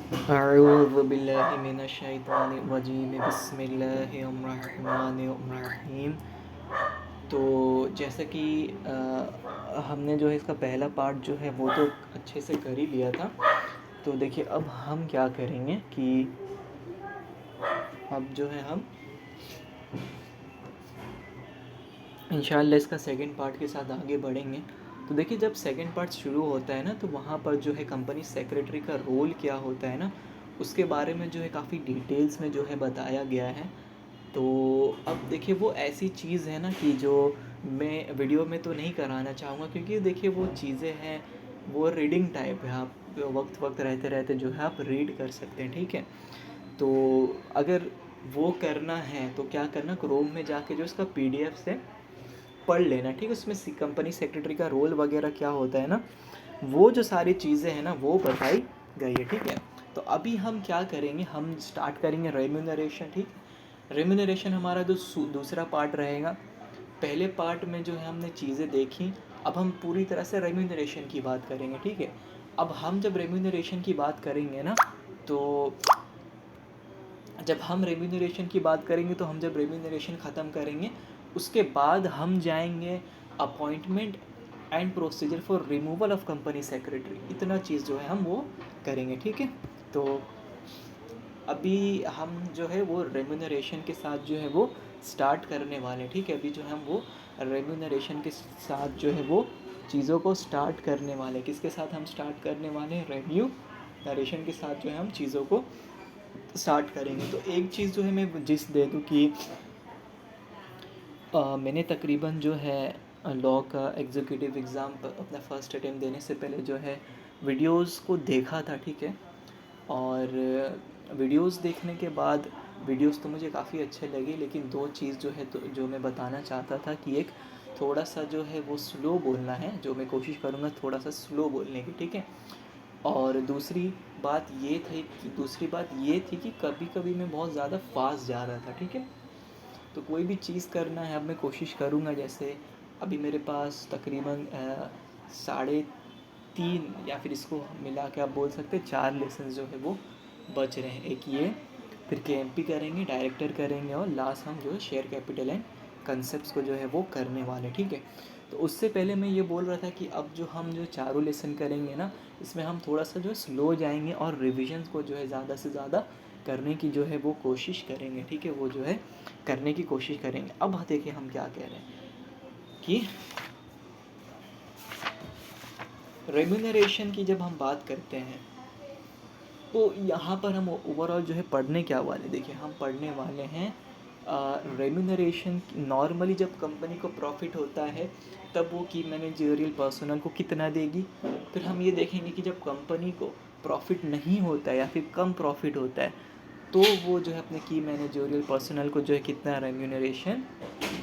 अऊज़ु बिल्लाहि मिनश शैतानिर रजीम बिस्मिल्लाहिर्रहमानिर्रहीम। तो जैसा कि हमने जो है इसका पहला पार्ट जो है वो तो अच्छे से कर ही लिया था। तो देखिए अब हम क्या करेंगे कि अब जो है हम इंशाल्लाह इसका सेकंड पार्ट के साथ आगे बढ़ेंगे। तो देखिए जब सेकंड पार्ट शुरू होता है ना, तो वहाँ पर जो है कंपनी सेक्रेटरी का रोल क्या होता है ना, उसके बारे में जो है काफ़ी डिटेल्स में जो है बताया गया है। तो अब देखिए वो ऐसी चीज़ है ना कि जो मैं वीडियो में तो नहीं कराना चाहूँगा, क्योंकि देखिए वो चीज़ें हैं, वो रीडिंग टाइप है। आप वक्त वक्त रहते रहते जो है आप रीड कर सकते हैं, ठीक है। तो अगर वो करना है तो क्या करना, क्रोम में जाके जो इसका पीडीएफ से पढ़ लेना, ठीक है। उसमें कंपनी सेक्रेटरी का रोल वगैरह क्या होता है ना, वो जो सारी चीज़ें हैं ना वो बताई गई है, ठीक है। तो अभी हम क्या करेंगे, हम स्टार्ट करेंगे रेम्यूनरेशन, ठीक। रेम्यूनरेशन हमारा जो दूसरा पार्ट रहेगा। पहले पार्ट में जो है हमने चीज़ें देखी, अब हम पूरी तरह से रेम्यूनरेशन की बात करेंगे, ठीक है। अब हम जब रेम्यूनरेशन की बात करेंगे ना, तो जब हम रेम्यूनरेशन की बात करेंगे तो हम जब रेम्यूनरेशन ख़त्म करेंगे उसके बाद हम जाएंगे appointment and procedure for removal of company secretary. इतना चीज़ जो है हम वो करेंगे, ठीक है। तो अभी हम जो है वो रेम्यूनरेशन के साथ जो है वो स्टार्ट करने वाले हैं, ठीक है। अभी जो है हम वो रेम्यूनरेशन के साथ जो है वो चीज़ों को स्टार्ट करने वाले हैं। किसके साथ हम स्टार्ट करने वाले हैं, रेम्यूनरेशन के साथ जो है हम चीज़ों को स्टार्ट करेंगे। तो एक चीज़ जो है मैं जिस दे दूँ कि मैंने तकरीबन जो है लॉ का एग्जीक्यूटिव एग्ज़ाम अपना फ़र्स्ट अटेम्प्ट देने से पहले जो है वीडियोस को देखा था, ठीक है। और वीडियोस देखने के बाद वीडियोस तो मुझे काफ़ी अच्छे लगे, लेकिन दो चीज़ जो है तो जो मैं बताना चाहता था कि एक थोड़ा सा जो है वो स्लो बोलना है, जो मैं कोशिश करूँगा थोड़ा सा स्लो बोलने की, ठीक है। और दूसरी बात ये थी कि कभी कभी मैं बहुत ज़्यादा फास्ट जा रहा था, ठीक है। तो कोई भी चीज़ करना है, अब मैं कोशिश करूँगा, जैसे अभी मेरे पास तकरीबन 3.5 या फिर इसको मिला के आप बोल सकते हैं 4 लेसन जो है वो बच रहे हैं। एक ये, फिर केएमपी करेंगे, डायरेक्टर करेंगे, और लास्ट हम जो है शेयर कैपिटल एंड कंसेप्ट को जो है वो करने वाले, ठीक है। तो उससे पहले मैं ये बोल रहा था कि अब जो हम जो चारों लेसन करेंगे ना, इसमें हम थोड़ा सा जो स्लो जाएंगे और रिविजन्स को जो है ज़्यादा से ज़्यादा करने की जो है वो कोशिश करेंगे, ठीक है। वो जो है करने की कोशिश करेंगे। अब देखिए हम क्या कह रहे हैं कि रेम्यूनरेशन की जब हम बात करते हैं तो यहाँ पर हम ओवरऑल जो है पढ़ने क्या वाले, देखिए हम पढ़ने वाले हैं रेम्यूनरेशन। नॉर्मली जब कंपनी को प्रॉफिट होता है तब वो की मैनेजरियल पर्सनल को कितना देगी। फिर हम ये देखेंगे कि जब कंपनी को प्रॉफिट नहीं होता है या फिर कम प्रॉफिट होता है तो वो जो है अपने की मैनेजरियल पर्सनल को जो है कितना रेम्यूनरेशन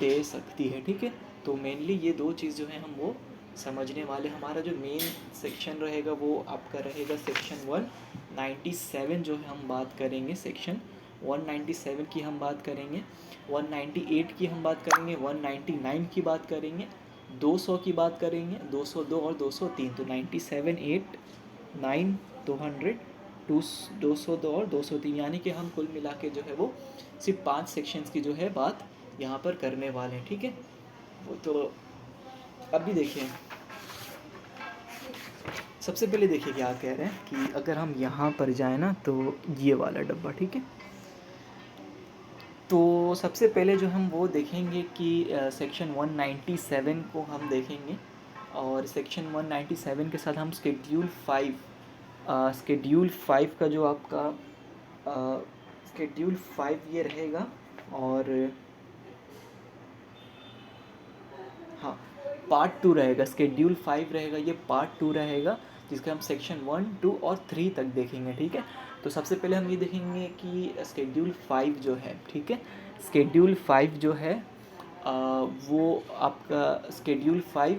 दे सकती है, ठीक है। तो मेनली ये दो चीज़ जो है हम वो समझने वाले। हमारा जो मेन सेक्शन रहेगा वो आपका रहेगा सेक्शन 197 जो है हम बात करेंगे, सेक्शन 197 की हम बात करेंगे, 198 की हम बात करेंगे, 199 की बात करेंगे, 200 की बात करेंगे, 202 और 203। तो 97, 8, 9, 200, 202 और 203, यानी कि हम कुल मिला के जो है वो सिर्फ 5 सेक्शंस की जो है बात यहाँ पर करने वाले हैं, ठीक है। वो तो अभी देखिए सबसे पहले देखिए क्या कह रहे हैं कि अगर हम यहाँ पर जाएँ ना, तो ये वाला डब्बा, ठीक है। तो सबसे पहले जो हम वो देखेंगे कि सेक्शन 197 को हम देखेंगे, और सेक्शन 197 के साथ हम स्केड्यूल 5 का जो आपका स्केड्यूल 5 ये रहेगा। और हाँ, पार्ट 2 रहेगा, स्केड्यूल 5 रहेगा, ये पार्ट 2 रहेगा, जिसका हम सेक्शन 1, 2 और 3 तक देखेंगे, ठीक है। तो सबसे पहले हम ये देखेंगे कि स्केड्यूल 5 जो है, ठीक है, स्केड्यूल 5 जो है वो आपका स्केड्यूल 5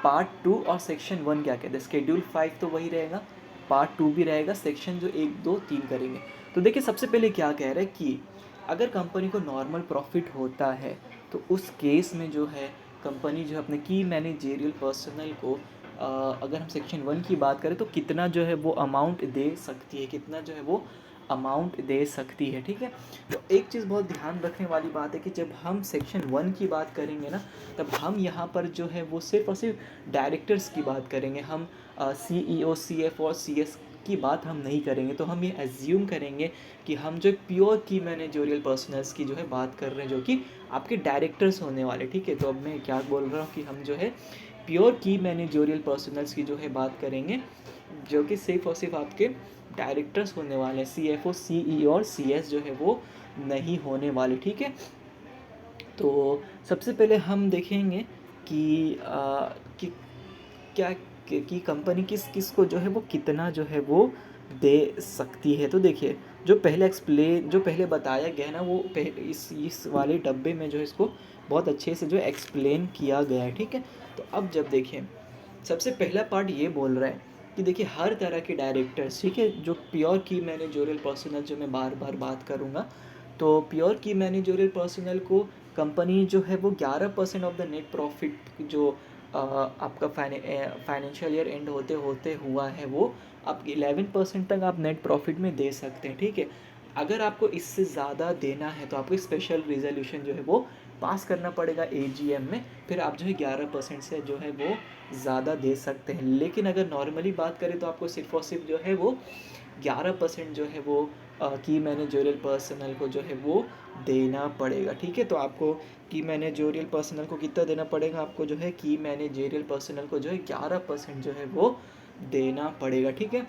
पार्ट 2 और सेक्शन 1 क्या कहते हैं। स्केड्यूल 5 तो वही रहेगा, पार्ट 2 भी रहेगा, सेक्शन जो 1, 2, 3 करेंगे। तो देखिए सबसे पहले क्या कह रहे हैं कि अगर कंपनी को नॉर्मल प्रॉफिट होता है तो उस केस में जो है कंपनी जो है अपने की मैनेजेरियल पर्सनल को अगर हम सेक्शन 1 की बात करें तो कितना जो है वो अमाउंट दे सकती है, कितना जो है वो अमाउंट दे सकती है, ठीक है। तो एक चीज़ बहुत ध्यान रखने वाली बात है कि जब हम सेक्शन 1 की बात करेंगे ना, तब हम यहाँ पर जो है वो सिर्फ और सिर्फ डायरेक्टर्स की बात करेंगे। हम CEO, CF और CS की बात हम नहीं करेंगे। तो हम ये एज्यूम करेंगे कि हम जो प्योर की मैनेजोरियल पर्सनल्स की जो है बात कर रहे हैं, जो कि आपके डायरेक्टर्स होने वाले, ठीक है। तो अब मैं क्या बोल रहा हूँ कि हम जो है प्योर की मैनेजोरियल पर्सनल्स की जो है बात करेंगे, जो कि सिर्फ और सिर्फ आपके डायरेक्टर्स होने वाले हैं। CFO, CEO और CS जो है वो नहीं होने वाले, ठीक है। तो सबसे पहले हम देखेंगे कि क्या कि कंपनी किस किस को जो है वो कितना जो है वो दे सकती है। तो देखिए, जो पहले बताया गया है ना, वो इस वाले डब्बे में जो है इसको बहुत अच्छे से जो एक्सप्लेन किया गया है, ठीक है। तो अब जब देखिए, सबसे पहला पार्ट ये बोल रहा है कि देखिए हर तरह के डायरेक्टर्स, ठीक है, जो प्योर की मैनेजोरियल पर्सनल जो मैं बार बार बात करूँगा, तो प्योर की मैनेजोरियल पर्सनल को कंपनी जो है वो 11% ऑफ द नेट प्रॉफिट जो आपका फाइनेंशियल ईयर एंड होते होते हुआ है, वो आप 11% तक आप नेट प्रॉफिट में दे सकते हैं, ठीक है। अगर आपको इससे ज़्यादा देना है तो आपको स्पेशल रिजोल्यूशन जो है वो पास करना पड़ेगा AGM में, फिर आप जो है 11% से जो है वो ज़्यादा दे सकते हैं। लेकिन अगर नॉर्मली बात करें तो आपको सिर्फ और सिर्फ जो है वो 11% जो है वो की मैनेजोरियल पर्सनल को जो है वो देना पड़ेगा, ठीक है। तो आपको की मैनेजोरियल पर्सनल को कितना देना पड़ेगा, आपको जो है की मैनेजोरियल पर्सनल को जो है 11% जो है वो देना पड़ेगा, ठीक है।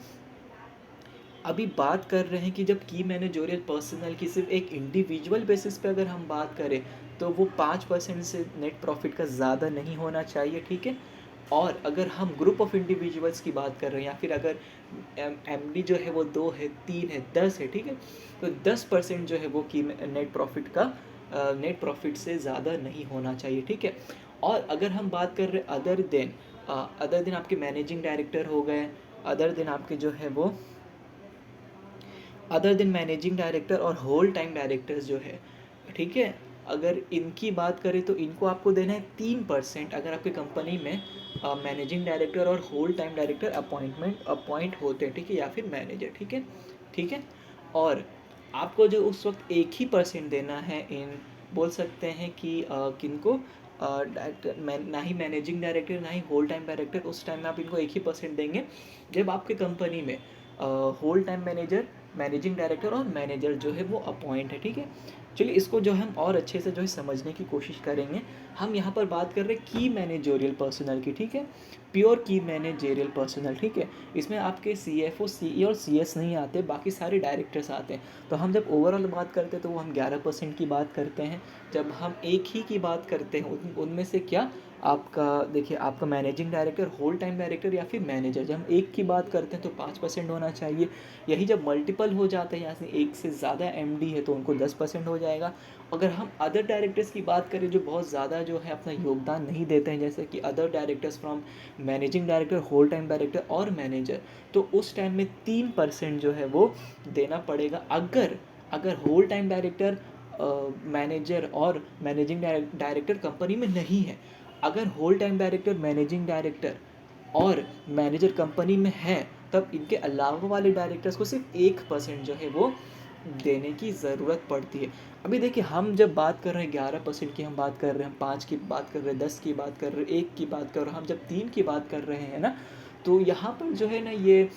अभी बात कर रहे हैं कि जब की मैनेजोरियल पर्सनल की सिर्फ एक इंडिविजुअल बेसिस पे अगर हम बात करें तो वो 5% से नेट प्रॉफिट का ज़्यादा नहीं होना चाहिए, ठीक है। और अगर हम ग्रुप ऑफ इंडिविजुअल्स की बात कर रहे हैं, या फिर अगर MD जो है वो 2 है, 3 है, 10 है, ठीक है, तो 10% जो है वो की नेट प्रॉफिट से ज़्यादा नहीं होना चाहिए, ठीक है। और अगर हम बात कर रहे हैं अदर देन आपके मैनेजिंग डायरेक्टर हो गए, अदर देन आपके जो है वो अदर देन मैनेजिंग डायरेक्टर और होल टाइम डायरेक्टर्स जो है, ठीक है, अगर इनकी बात करें तो इनको आपको देना है 3% अगर आपकी कंपनी में मैनेजिंग डायरेक्टर और होल टाइम डायरेक्टर अपॉइंट होते हैं, ठीक है, या फिर मैनेजर, ठीक है, ठीक है। और आपको जो उस वक्त 1% देना है इन, बोल सकते हैं कि किनको, ना ही मैनेजिंग डायरेक्टर ना ही होल टाइम डायरेक्टर, उस टाइम में आप इनको 1% देंगे जब आपके कंपनी में whole time manager, managing director और मैनेजर जो है वो अपॉइंट है, ठीक है। चलिए इसको जो हम और अच्छे से जो है समझने की कोशिश करेंगे। हम यहाँ पर बात कर रहे हैं की मैनेजोरियल पर्सनल की, ठीक है, प्योर की मैनेजरियल पर्सनल, ठीक है। इसमें आपके CFO, CE और CS नहीं आते, बाकी सारे डायरेक्टर्स आते हैं। तो हम जब ओवरऑल बात करते हैं तो वो हम 11% की बात करते हैं। जब हम एक ही की बात करते हैं उनमें से क्या, आपका देखिए, आपका managing director, whole time director या फिर मैनेजर, जब हम एक की बात करते हैं तो 5% होना चाहिए। यही जब मल्टीपल हो जाता है, यहाँ से एक से ज़्यादा MD है तो उनको 10% हो जाएगा। अगर हम अदर डायरेक्टर्स की बात करें जो बहुत ज़्यादा जो है अपना योगदान नहीं देते हैं, जैसे कि other directors from managing director, whole time director और मैनेजर, तो उस टाइम में 3% जो है वो देना पड़ेगा। अगर अगर होल टाइम डायरेक्टर, मैनेजर और मैनेजिंग डायरेक्टर कंपनी में नहीं है, अगर whole time director, managing director और मैनेजर कंपनी में है, तब इनके अलावा वाले डायरेक्टर्स को सिर्फ 1% जो है वो देने की ज़रूरत पड़ती है। अभी देखिए, हम जब बात कर रहे हैं 11% की, हम बात कर रहे हैं, हम 5 की बात कर रहे हैं, 10 की बात कर रहे हैं, 1 की बात कर रहे हैं, हम जब 3 की बात कर रहे हैं ना, तो यहाँ पर जो है ना, ये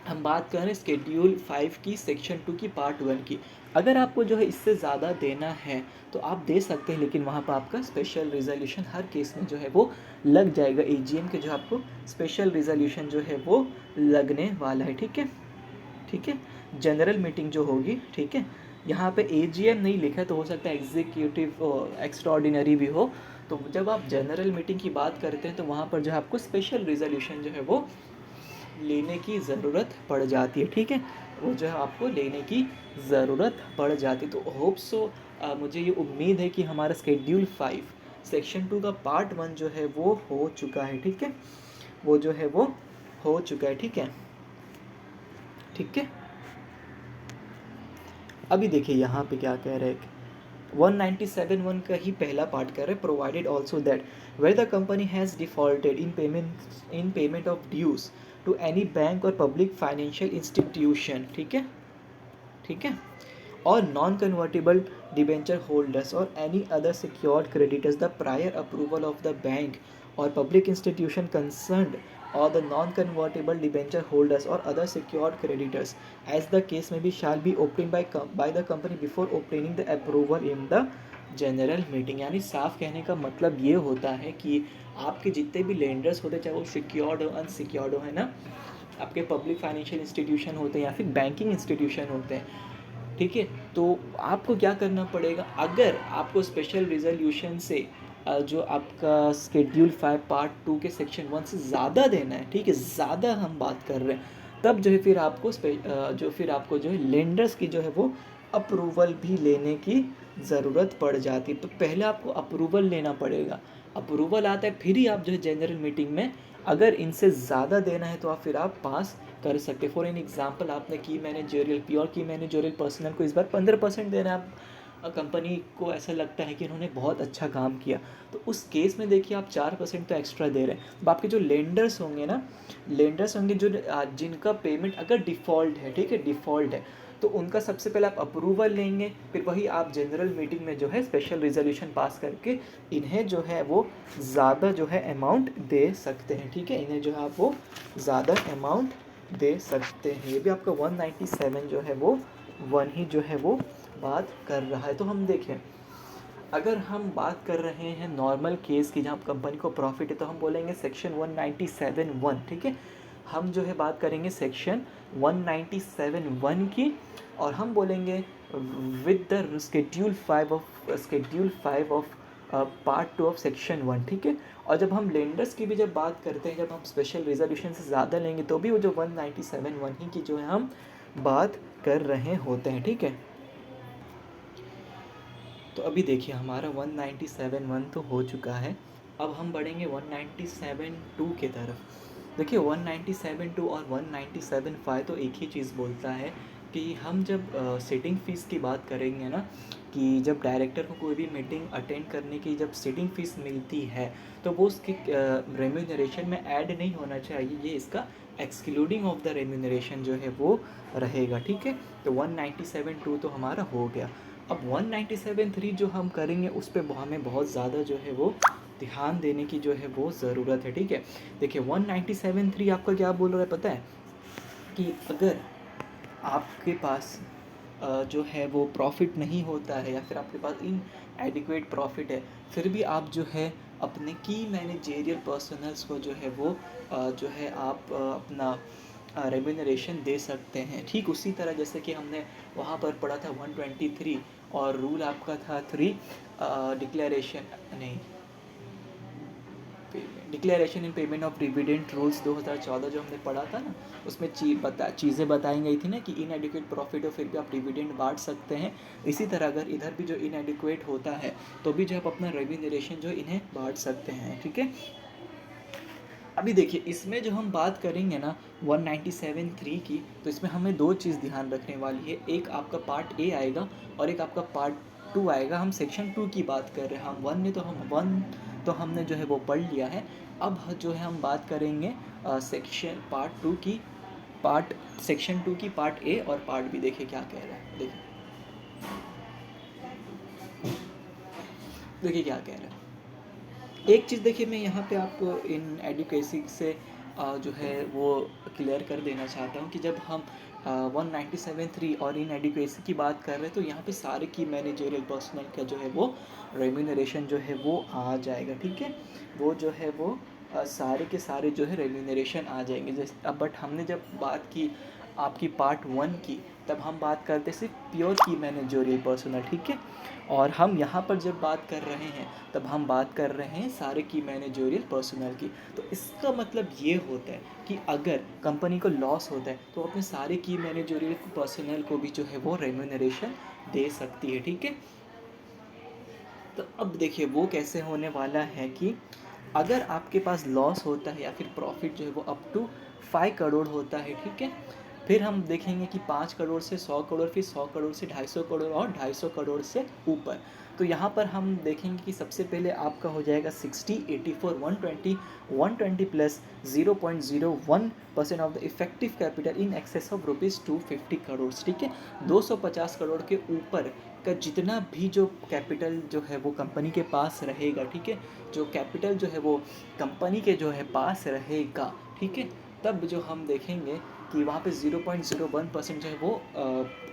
हम बात कर रहे हैं शेड्यूल 5 की, सेक्शन 2 की, पार्ट 1 की। अगर आपको जो है इससे ज़्यादा देना है तो आप दे सकते हैं, लेकिन वहाँ पर आपका स्पेशल रिजोल्यूशन हर केस में जो है वो लग जाएगा। AGM के जो आपको स्पेशल रिजोल्यूशन जो है वो लगने वाला है, ठीक है, ठीक है। जनरल मीटिंग जो होगी, ठीक है, यहाँ पे AGM नहीं लिखा है तो हो सकता है एग्जीक्यूटिव एक्स्ट्राऑर्डिनरी भी हो। तो जब आप जनरल मीटिंग की बात करते हैं तो वहाँ पर जो है आपको स्पेशल रिजोल्यूशन जो है वो लेने की ज़रूरत पड़ जाती है, ठीक है, वो जो है आपको लेने की ज़रूरत पड़ जाती है। तो होप सो, मुझे ये उम्मीद है कि हमारा शेड्यूल 5 सेक्शन 2 का पार्ट 1 जो है वो हो चुका है, ठीक है, वो जो है वो हो चुका है, ठीक है, ठीक है। अभी देखिए यहाँ पे क्या कह रहे हैं, 197(1) का ही पहला पार्ट कर रहे, provided also that where the company has defaulted in payment of dues to any bank और पब्लिक फाइनेंशियल इंस्टीट्यूशन, ठीक है, ठीक है, or non-convertible debenture holders or any other secured creditors the prior approval of the bank or public institution concerned, or the non-convertible debenture holders or other secured creditors as the case may be shall be obtained by the company before obtaining the approval in the general meeting. यानी साफ कहने का मतलब ये होता है कि आपके जितने भी लेंडर्स होते चाहे वो सिक्योर्ड हो अनसिक्योर्ड हो, है ना, आपके पब्लिक फाइनेंशियल इंस्टीट्यूशन होते हैं या फिर बैंकिंग इंस्टीट्यूशन होते हैं, ठीक है, तो आपको क्या करना पड़ेगा, अगर आपको स्पेशल रिजोल्यूशन से जो आपका स्केड्यूल 5 पार्ट 2 के सेक्शन 1 से ज़्यादा देना है, ठीक है, ज़्यादा हम बात कर रहे हैं, तब जो है फिर आपको जो है लेंडर्स की जो है वो अप्रूवल भी लेने की ज़रूरत पड़ जाती है। तो पहले आपको अप्रूवल लेना पड़ेगा, अप्रूवल आता है फिर ही आप जो है जनरल मीटिंग में अगर इनसे ज़्यादा देना है तो आप फिर आप पास कर सकते। फॉर एन एग्जांपल आपने की मैनेजरियल प्योर की मैनेजरियल पर्सनल को इस बार 15% देना है, आप कंपनी को ऐसा लगता है कि इन्होंने बहुत अच्छा काम किया, तो उस केस में देखिए आप 4% तो एक्स्ट्रा दे रहे हैं। अब आपके जो लेंडर्स होंगे ना, लेंडर्स होंगे जो जिनका पेमेंट अगर डिफ़ॉल्ट है, ठीक है, डिफ़ॉल्ट है, तो उनका सबसे पहले आप अप्रूवल लेंगे, फिर वही आप जनरल मीटिंग में जो है स्पेशल रिजोल्यूशन पास करके इन्हें जो है वो ज़्यादा जो है अमाउंट दे सकते हैं, ठीक है, इन्हें जो है आप वो ज़्यादा अमाउंट दे सकते हैं। ये भी आपका 197 जो है वो 1 ही जो है वो बात कर रहा है। तो हम देखें, अगर हम बात कर रहे हैं नॉर्मल केस की जहाँ कंपनी को प्रॉफिट है, तो हम बोलेंगे सेक्शन 197(1), ठीक है, हम जो है बात करेंगे सेक्शन 197(1) की, और हम बोलेंगे with the schedule 5 of part 2 of section 1, ठीक है। और जब हम लेंडर्स की भी जब बात करते हैं, जब हम स्पेशल रिजोल्यूशन से ज़्यादा लेंगे तो भी वो जो 197(1) ही की जो है हम बात कर रहे होते हैं, ठीक है। तो अभी देखिए हमारा 197(1) तो हो चुका है, अब हम बढ़ेंगे 197(2) के तरफ। देखिए 197(2) और 197(5) तो एक ही चीज़ बोलता है कि हम जब सिटिंग फ़ीस की बात करेंगे ना, कि जब डायरेक्टर को कोई भी मीटिंग अटेंड करने की जब सिटिंग फ़ीस मिलती है तो वो उसकी रेम्यूनरेशन में ऐड नहीं होना चाहिए, ये इसका एक्सक्लूडिंग ऑफ द रेम्यूनरेशन जो है वो रहेगा, ठीक है। तो 197(2) तो हमारा हो गया। अब 197(3) जो हम करेंगे उस पर हमें बहुत ज़्यादा जो है वो ध्यान देने की जो है वो ज़रूरत है, ठीक है। देखिए 197(3) आपका क्या बोल रहा है पता है, कि अगर आपके पास जो है वो प्रॉफिट नहीं होता है या फिर आपके पास इन एडिक्वेट प्रॉफिट है, फिर भी आप जो है अपने की मैनेजेरियल पर्सनल्स को जो है वो जो है आप अपना रेम्यूनरेशन दे सकते हैं। ठीक उसी तरह जैसे कि हमने वहाँ पर पढ़ा था 123, और रूल आपका था 3 डिक्लेरेशन नहीं declaration in payment of dividend rules 2014 जो हमने पढ़ा था ना, उसमें चीज़ें बताई गई थी ना कि इनएडिक्वेट प्रॉफिट हो फिर भी आप डिविडेंड बांट सकते हैं। इसी तरह अगर इधर भी जो इनएडिक्वेट होता है तो भी जो आप अपना रेम्यूनरेशन जो इन्हें बांट सकते हैं, ठीक है। अभी देखिए इसमें जो हम बात करेंगे ना 197(3) की, तो इसमें हमें दो चीज़ ध्यान रखने वाली है, एक आपका पार्ट ए आएगा और एक आपका पार्ट 2 आएगा। हम सेक्शन 2 की बात कर रहे हैं, हम 1 ने तो हम 1 तो हमने जो है वो पढ़ लिया है। अब जो है हम बात करेंगे सेक्शन पार्ट 2 की, सेक्शन 2 की पार्ट ए और पार्ट बी। देखिए क्या कह रहा है, देखिए क्या कह रहा है। एक चीज़ देखिए मैं यहाँ पे आपको इन एडुकेसी से जो है वो क्लियर कर देना चाहता हूँ कि जब हम 197(3) और इन एडुकेसी की बात कर रहे हैं तो यहाँ पे सारे की मैनेजरियल पर्सनल का जो है वो रेम्यूनरेशन जो है वो आ जाएगा, ठीक है। वो जो है वो सारे के सारे जो है रेम्यूनरेशन आ जाएंगे। जैसे अब बट हमने जब बात की आपकी पार्ट 1 की, तब हम बात करते सिर्फ प्योर की मैनेजरियल पर्सनल, ठीक है। और हम यहाँ पर जब बात कर रहे हैं तब हम बात कर रहे हैं सारे की मैनेजरियल पर्सनल की। तो इसका मतलब ये होता है कि अगर कंपनी को लॉस होता है तो अपने सारे की मैनेजरियल पर्सनल को भी जो है वो रेम्यूनरेशन दे सकती है, ठीक है। तो अब देखिए वो कैसे होने वाला है कि अगर आपके पास लॉस होता है या फिर प्रॉफिट जो है वो अप टू 5 करोड़ होता है, ठीक है, फिर हम देखेंगे कि 5 करोड़ से 100 करोड़, फिर 100 करोड़ से 250 करोड़ और 250 करोड़ से ऊपर। तो यहाँ पर हम देखेंगे कि सबसे पहले आपका हो जाएगा 60, 84, 120, 120 plus 0.01% of the effective capital in excess of ₹250 crore. ठीक है, 250 करोड़ के ऊपर का जितना भी जो कैपिटल जो है वो कंपनी के पास रहेगा, ठीक है, जो कैपिटल जो है वो कंपनी के जो है पास रहेगा, ठीक है, तब जो हम देखेंगे कि वहाँ पे 0.01% जो है वो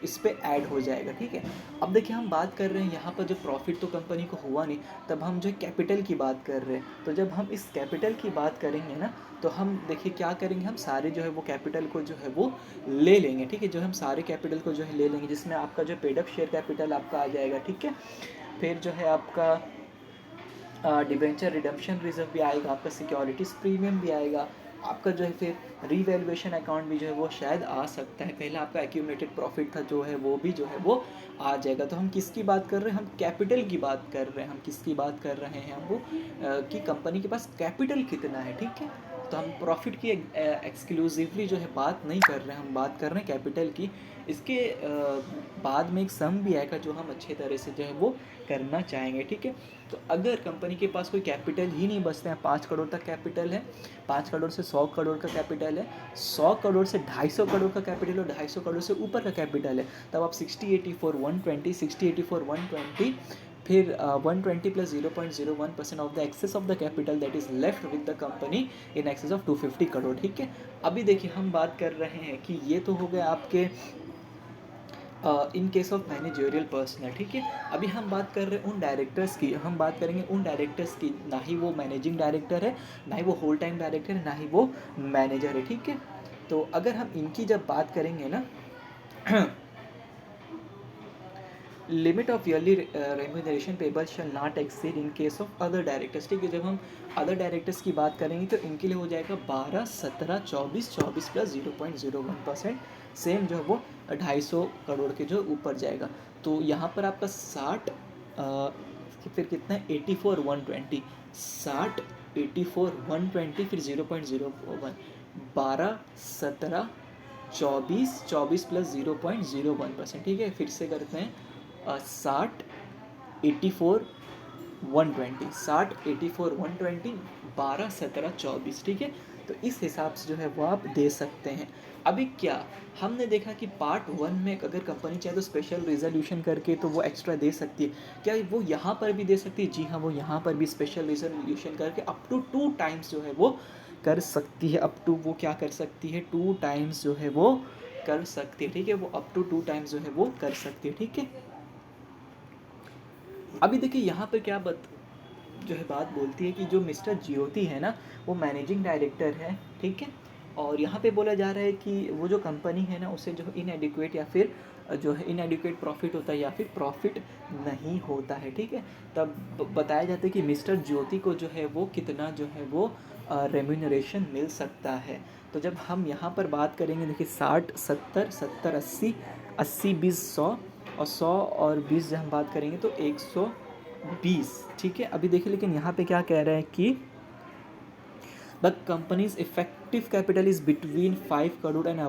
इस पे ऐड हो जाएगा। ठीक है, अब देखिए हम बात कर रहे हैं यहाँ पर जो प्रॉफिट तो कंपनी को हुआ नहीं, तब हम जो है कैपिटल की बात कर रहे हैं। तो जब हम इस कैपिटल की बात करेंगे ना, तो हम देखिए क्या करेंगे, हम सारे जो है वो कैपिटल को जो है वो ले लेंगे। ठीक है, जो हम सारे कैपिटल को जो है ले लेंगे, जिसमें आपका जो पेड अप शेयर कैपिटल आपका आ जाएगा। ठीक है, फिर जो है आपका डिबेंचर रिडम्पशन रिजर्व भी आएगा, आपका सिक्योरिटीज़ प्रीमियम भी आएगा, आपका जो है फिर रीवैल्यूएशन अकाउंट भी जो है वो शायद आ सकता है। पहले आपका एक्यूमुलेटेड प्रॉफिट था जो है वो भी जो है वो आ जाएगा। तो हम किसकी बात कर रहे हैं, हम कैपिटल की बात कर रहे हैं। हम किसकी बात कर रहे हैं, हम वो कि कंपनी के पास कैपिटल कितना है। ठीक है, तो हम प्रॉफिट की एक्सक्लूसिवली जो है बात नहीं कर रहे हैं, हम बात कर रहे हैं कैपिटल की। इसके बाद में एक सम भी आएगा जो हम अच्छे तरह से जो है वो करना चाहेंगे। ठीक है, तो अगर कंपनी के पास कोई कैपिटल ही नहीं बचते हैं, 5 करोड़ तक कैपिटल है, 5 करोड़ से 100 करोड़ का कैपिटल है, 100 करोड़ से 250 करोड़ का कैपिटल और 250 करोड़ से ऊपर का कैपिटल है, तब आप 60, 84, 120, 60, 84, 120, फिर 120 plus 0.01% of the excess of the capital that is left with the company in excess of 250 crore. ठीक है, अभी देखिए हम बात कर रहे हैं कि ये तो हो गया आपके इन केस ऑफ मैनेजरियल पर्सनल। ठीक है, अभी हम बात कर रहे हैं उन डायरेक्टर्स की, हम बात करेंगे उन डायरेक्टर्स की, ना ही वो मैनेजिंग डायरेक्टर है, ना ही वो होल टाइम डायरेक्टर है, ना ही वो मैनेजर है। ठीक है, तो अगर हम इनकी जब बात करेंगे ना, limit of yearly remuneration payable shall not exceed in case of other directors. ठीक है, जब हम अदर डायरेक्टर्स की बात करेंगे तो इनके लिए हो जाएगा 12, 17, 24, 24 प्लस 0.01%, सेम जो है वो 250 करोड़ के जो ऊपर जाएगा। तो यहाँ पर आपका 60 फिर कितना है 84, 120, 60, 84, 120, फिर 0.01, 12, 17, 24, 24 प्लस 0.01%। ठीक है, फिर से करते हैं 60, 84, 120, 60, 84, 120, 12, 17, 24। ठीक है, तो इस हिसाब से जो है वो आप दे सकते हैं। अभी क्या हमने देखा कि पार्ट 1 में अगर कंपनी चाहे तो स्पेशल रिजोल्यूशन करके तो वो एक्स्ट्रा दे सकती है। क्या वो यहाँ पर भी दे सकती है? जी हाँ, वो यहाँ पर भी स्पेशल रिजोल्यूशन करके अप टू 2 टाइम्स जो है वो कर सकती है। अप टू वो क्या कर सकती है, 2 टाइम्स जो है वो कर सकती है। ठीक है, वो अप टू 2 टाइम्स जो है वो कर सकती है। ठीक है, अभी देखिए यहाँ पर क्या जो है बात बोलती है कि जो मिस्टर ज्योति है ना, वो मैनेजिंग डायरेक्टर है। ठीक है, और यहाँ पे बोला जा रहा है कि वो जो कंपनी है ना, उसे जो इनएडिक्वेट या फिर जो है इनएडिक्वेट प्रॉफिट होता है या फिर प्रॉफिट नहीं होता है। ठीक है, तब बताया जाता है कि मिस्टर ज्योति को जो है वो कितना जो है वो रेम्यूनरेशन मिल सकता है। तो जब हम यहाँ पर बात करेंगे, देखिए 60, 70, 70, 80, 80, 20, 100 और 100 और 20 जब हम बात करेंगे तो 120। ठीक है, अभी देखिए लेकिन यहाँ पे क्या कह रहे हैं कि the companies effective capital is between 5 crore and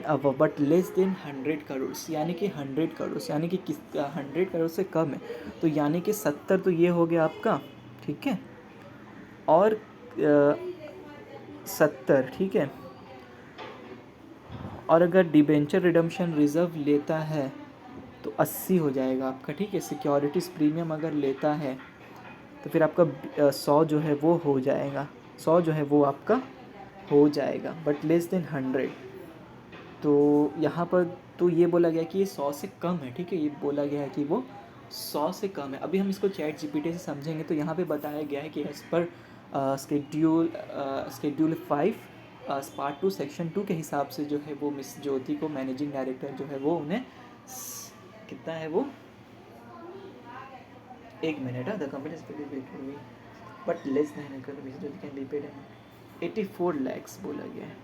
above but less than 100 crore, यानी कि 100 करोड़, यानी कि 100 करोड़ से कम है। तो यानी कि 70 तो ये हो गया आपका, ठीक है, और 70, ठीक है, और अगर डिबेंचर रिडम्पशन रिजर्व लेता है तो 80 हो जाएगा आपका। ठीक है, सिक्योरिटीज़ प्रीमियम अगर लेता है तो फिर आपका 100 जो है वो हो जाएगा, 100 जो है वो आपका हो जाएगा, बट लेस देन 100। तो यहाँ पर तो ये बोला गया कि ये 100 से कम है। ठीक है, ये बोला गया है कि वो 100 से कम है। अभी हम इसको चैट जीपीटी से समझेंगे तो यहाँ पे बताया गया है कि as per schedule 5 part 2 section 2 के हिसाब से जो है वो मिस ज्योति को मैनेजिंग डायरेक्टर जो है वो उन्हें कितना है वो, 1 मिनट है, the company but less than can be paid 84 lakhs बोला गया है।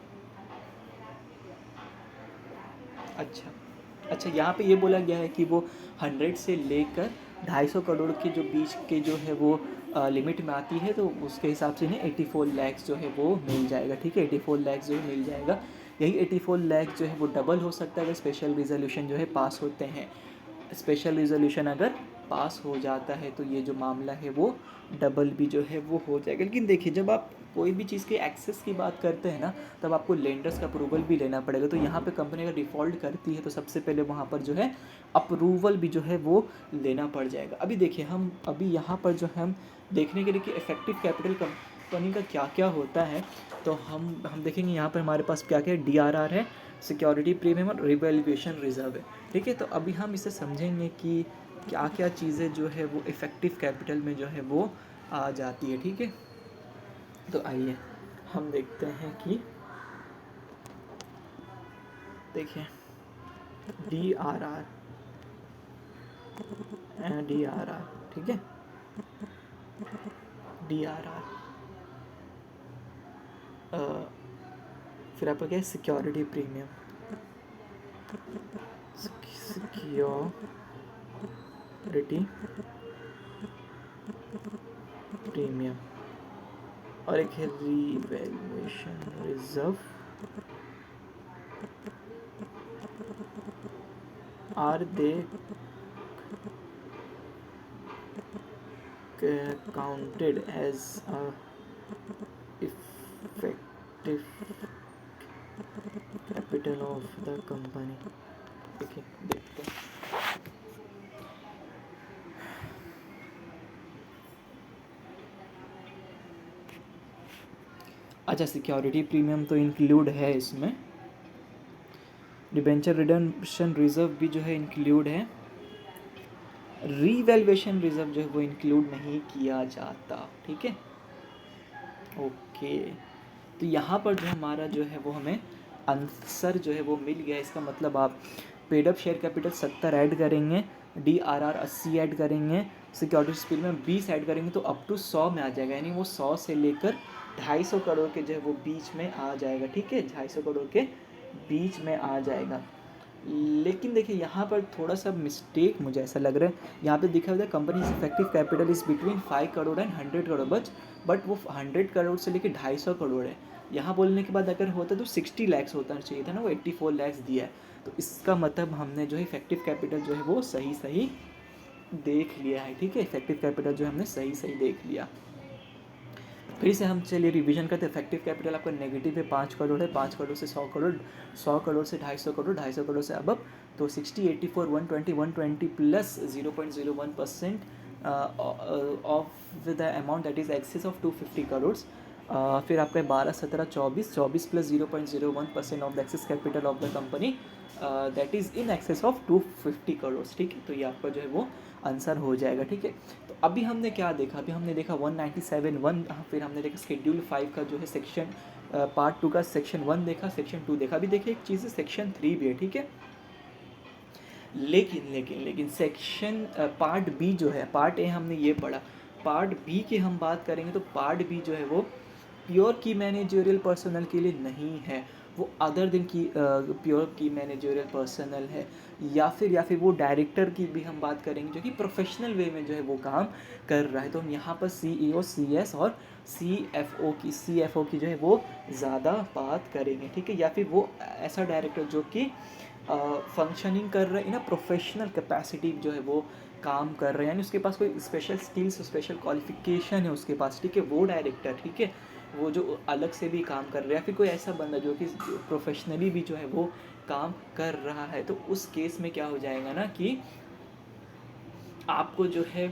अच्छा, यहाँ पे ये बोला गया है कि वो 100 से लेकर 250 करोड़ के जो बीच के जो है वो लिमिट में आती है, तो उसके हिसाब से इन्हें 84 lakhs जो है वो मिल जाएगा। ठीक है, 84 lakhs जो मिल जाएगा। यही 84 लाख जो है वो डबल हो सकता है अगर स्पेशल रिजोल्यूशन जो है पास होते हैं। स्पेशल रिजोल्यूशन अगर पास हो जाता है तो ये जो मामला है वो डबल भी जो है वो हो जाएगा। लेकिन देखिए, जब आप कोई भी चीज़ के एक्सेस की बात करते हैं ना, तब आपको लेंडर्स का अप्रूवल भी लेना पड़ेगा। तो यहाँ पे कंपनी अगर डिफ़ॉल्ट करती है तो सबसे पहले वहाँ पर जो है अप्रूवल भी जो है वो लेना पड़ जाएगा। अभी देखिए, हम अभी यहाँ पर जो है हम देखने के लिए कि इफेक्टिव कैपिटल कंपनी का क्या क्या होता है, तो हम देखेंगे यहाँ पर हमारे पास क्या क्या है। DRR है, सिक्योरिटी प्रीमियम और रिवैल्यूएशन रिजर्व है, ठीक है। तो अभी हम इसे समझेंगे कि क्या क्या चीज़ें जो है वो इफ़ेक्टिव कैपिटल में जो है वो आ जाती है, ठीक है। तो आइए हम देखते हैं कि देखिए DRR DRR, ठीक है। DRR फिर आपका क्या है, सिक्योरिटी प्रीमियम, सिक्योरिटी प्रीमियम, और एक है revaluation reserve. Are they counted as a effective capital of the company? देखिए, देखते हैं। अच्छा, सिक्योरिटी प्रीमियम तो इंक्लूड है इसमें, डिबेंचर रिडम्पशन रिजर्व भी जो है इंक्लूड है, रीवैल्यूएशन रिजर्व जो है वो इंक्लूड नहीं किया जाता, ठीक है। ओके, तो यहाँ पर जो हमारा जो है वो हमें आंसर जो है वो मिल गया। इसका मतलब आप paid up share capital 70 add करेंगे, DRR 80 ऐड करेंगे, सिक्योरिटी प्रीमियम 20 ऐड करेंगे तो अप टू 100 में आ जाएगा। यानी वो 100 से लेकर 250 करोड़ के जो है वो बीच में आ जाएगा, ठीक है। 250 करोड़ के बीच में आ जाएगा। लेकिन देखिए, यहाँ पर थोड़ा सा मिस्टेक मुझे ऐसा लग रहा है। यहाँ पे दिखा हुआ है company effective capital is between 5 crore and 100 crore, but वो 100 करोड़ से लेकर 250 करोड़ है। यहाँ बोलने के बाद अगर होता तो 60 लाख होता चाहिए था ना, वो 84 लाख दिया है। तो इसका मतलब हमने जो है इफेक्टिव कैपिटल जो है वो सही देख लिया है, ठीक है। इफेक्टिव कैपिटल जो है हमने सही देख लिया। फिर से हम चलिए रिवीजन करते हैं। इफेक्टिव कैपिटल आपका नेगेटिव है, 5 करोड़ है, 5 करोड़ से 100 करोड़, 100 करोड़ से 250 करोड़, 250 करोड़ से अब तो 60, 84, 120 plus 0.01% of the amount that is excess of 250 crore. फिर आपका 12, 17, 24 plus 0.01% of the excess capital of the company that is in excess of 250 crore, ठीक है। तो ये आपका जो है वो आंसर हो जाएगा, ठीक है। तो अभी हमने क्या देखा, अभी हमने देखा 197(1), फिर हमने देखा शेड्यूल 5 का जो है सेक्शन पार्ट 2 का सेक्शन 1 देखा, सेक्शन 2 देखा। अभी देखिए एक चीज़ है, सेक्शन 3 भी है, ठीक है। लेकिन सेक्शन पार्ट बी जो है, पार्ट ए हमने ये पढ़ा, पार्ट बी की हम बात करेंगे तो पार्ट बी जो है वो प्योर की मैनेजरियल पर्सनल के लिए नहीं है, वो अदर दिन की प्योर की मैनेजरियल पर्सनल है, या फिर वो डायरेक्टर की भी हम बात करेंगे जो कि प्रोफेशनल वे में जो है वो काम कर रहा है। तो हम यहाँ पर CEO, CS और CFO की जो है वो ज़्यादा बात करेंगे, ठीक है। या फिर वो ऐसा डायरेक्टर जो कि फंक्शनिंग कर रहे हैं इन अ प्रोफेशनल कैपेसिटी जो है वो काम कर रहे हैं, यानी उसके पास कोई स्पेशल स्किल्स, स्पेशल क्वालिफिकेशन है उसके पास, ठीक है, वो डायरेक्टर, ठीक है, वो जो अलग से भी काम कर रहा है। या फिर कोई ऐसा बंदा जो कि प्रोफेशनली भी जो है वो काम कर रहा है, तो उस केस में क्या हो जाएगा ना कि आपको जो है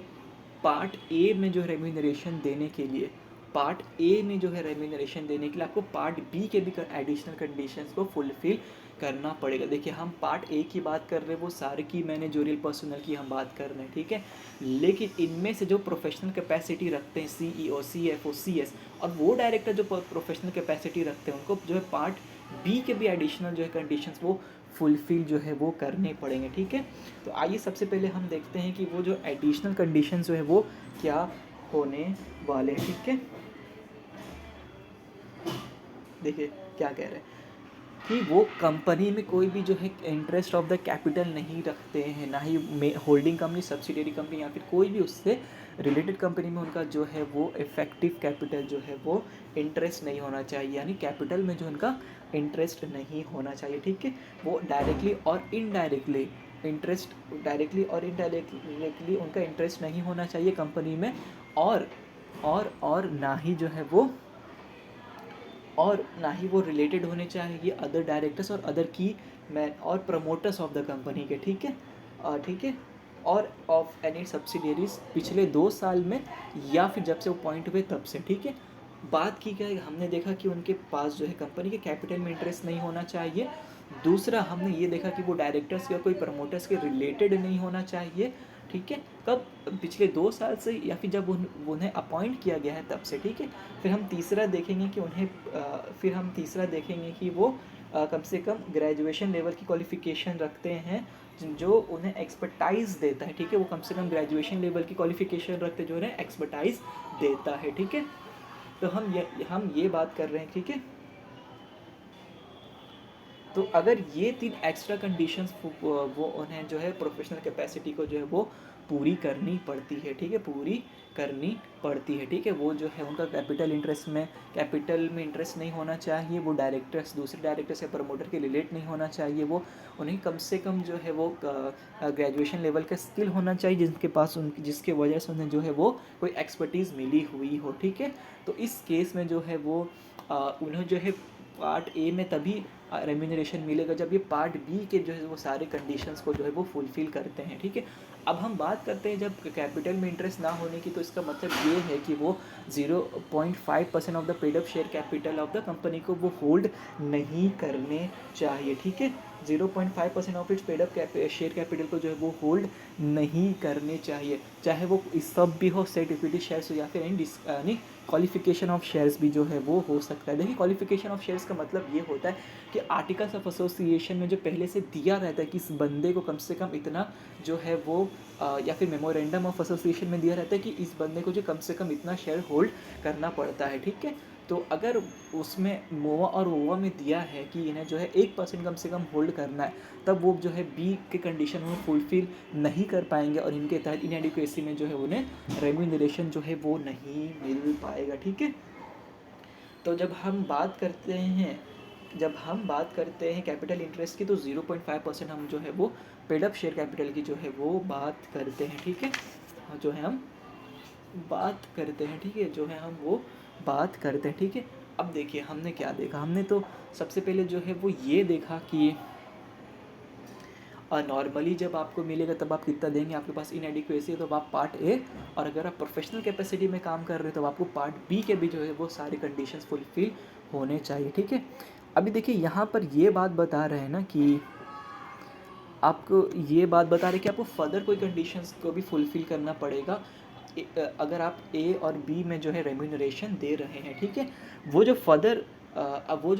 पार्ट ए में जो रेम्यूनरेशन देने के लिए, पार्ट ए में जो है रेम्यूनरेशन देने के लिए आपको पार्ट बी के भी एडिशनल कंडीशंस को फुलफिल करना पड़ेगा। देखिए, हम पार्ट ए की बात कर रहे हैं, वो सारे की मैनेजरियल पर्सनल की हम बात कर रहे हैं, ठीक है। लेकिन इनमें से जो प्रोफेशनल कैपेसिटी रखते हैं CEO, CFO, CS और वो डायरेक्टर जो प्रोफेशनल कैपेसिटी रखते हैं, उनको जो है पार्ट बी के भी एडिशनल जो है कंडीशंस वो फुलफिल जो है वो करने पड़ेंगे, ठीक है। तो आइए सबसे पहले हम देखते हैं कि वो जो एडिशनल कंडीशंस जो है वो क्या होने वाले हैं, ठीक है। देखिए क्या कह रहे हैं, कि वो कंपनी में कोई भी जो है इंटरेस्ट ऑफ द कैपिटल नहीं रखते हैं, ना ही होल्डिंग कंपनी, सब्सिडियरी कंपनी या फिर कोई भी उससे रिलेटेड कंपनी में उनका जो है वो इफेक्टिव कैपिटल जो है वो इंटरेस्ट नहीं होना चाहिए, यानी कैपिटल में जो उनका इंटरेस्ट नहीं होना चाहिए, ठीक है। वो डायरेक्टली और इनडायरेक्टली इंटरेस्ट, डायरेक्टली और इनडायरेक्टली उनका इंटरेस्ट नहीं होना चाहिए कंपनी में, और ना ही जो है वो, और ना ही वो रिलेटेड होने चाहिए अदर डायरेक्टर्स और अदर की मैन और प्रमोटर्स ऑफ द कंपनी के, ठीक है, ठीक है, और ऑफ एनी सब्सिडियरीज पिछले 2 साल में या फिर जब से वो पॉइंट हुए तब से, ठीक है। बात की क्या है, हमने देखा कि उनके पास जो है कंपनी के कैपिटल में इंटरेस्ट नहीं होना चाहिए। दूसरा हमने ये देखा कि वो डायरेक्टर्स या कोई प्रमोटर्स के रिलेटेड नहीं होना चाहिए, ठीक है। कब? पिछले 2 साल से या फिर जब उन्हें अपॉइंट किया गया है तब से, ठीक है। फिर हम तीसरा देखेंगे कि वो कम से कम ग्रेजुएशन लेवल की क्वालिफिकेशन रखते हैं, जो उन्हें एक्सपर्टाइज देता है, ठीक है। वो कम से कम ग्रेजुएशन लेवल की क्वालिफिकेशन रखते हैं जो उन्हें एक्सपर्टाइज देता है, ठीक है। तो हम ये बात कर रहे हैं, ठीक है। तो अगर ये 3 एक्स्ट्रा कंडीशंस वो उन्हें जो है प्रोफेशनल कैपेसिटी को जो है वो पूरी करनी पड़ती है, ठीक है, पूरी करनी पड़ती है, ठीक है। वो जो है उनका कैपिटल में इंटरेस्ट नहीं होना चाहिए, वो डायरेक्टर्स, दूसरे डायरेक्टर्स या प्रमोटर के रिलेट नहीं होना चाहिए, वो उन्हें कम से कम जो है वो ग्रेजुएशन लेवल का स्किल होना चाहिए जिसके वजह से उन्हें जो है वो कोई एक्सपर्टीज़ मिली हुई हो, ठीक है। तो इस केस में जो है वो उन्हें जो है पार्ट ए में तभी रेम्यूनरेशन मिलेगा जब ये पार्ट बी के जो है वो सारे कंडीशंस को जो है वो फुलफ़िल करते हैं, ठीक है। अब हम बात करते हैं जब कैपिटल में इंटरेस्ट ना होने की, तो इसका मतलब ये है कि वो 0.5% of the paid up share capital of the company को वो होल्ड नहीं करने चाहिए, ठीक है। 0.5% of its paid up share capital को जो है वो होल्ड नहीं करने चाहिए, चाहे वो सब भी हो, सेट इक्विटी शेयर्स हो या फिर यानी क्वालिफिकेशन ऑफ शेयर्स भी जो है वो हो सकता है। देखिए, क्वालिफिकेशन ऑफ शेयर्स का मतलब ये होता है कि आर्टिकल्स ऑफ एसोसिएशन में जो पहले से दिया रहता है कि इस बंदे को कम से कम इतना जो है वो या फिर मेमोरेंडम ऑफ एसोसिएशन में दिया रहता है कि इस बंदे को जो कम से कम इतना शेयर होल्ड करना पड़ता है, ठीक है। तो अगर उसमें मोवा और वोवा में दिया है कि इन्हें जो है 1% कम से कम होल्ड करना है, तब वो जो है बी के कंडीशन में फुलफिल नहीं कर पाएंगे और इनके तहत इनएडिक्वेसी में जो है उन्हें रेम्यूनरेशन जो है वो नहीं मिल पाएगा, ठीक है। तो जब हम बात करते हैं कैपिटल इंटरेस्ट की, तो 0.5% हम जो है वो पेड अप शेयर कैपिटल की जो है वो बात करते हैं, ठीक है। जो है हम बात करते हैं, ठीक है, जो है हम वो बात करते हैं, ठीक है। अब देखिए हमने क्या देखा, हमने तो सबसे पहले जो है वो ये देखा कि नॉर्मली जब आपको मिलेगा तब आप कितना देंगे, आपके पास इनएडिक्वेसी है तो आप पार्ट ए, और अगर आप प्रोफेशनल कैपेसिटी में काम कर रहे हो तो आपको पार्ट बी के भी जो है वो सारे कंडीशंस फुलफिल होने चाहिए, ठीक है। अभी देखिए यहाँ पर ये बात बता रहे हैं ना कि आपको फर्दर कोई कंडीशंस को भी फुलफिल करना पड़ेगा अगर आप ए और बी में जो है रेम्यूनरेशन दे रहे हैं, ठीक है। वो जो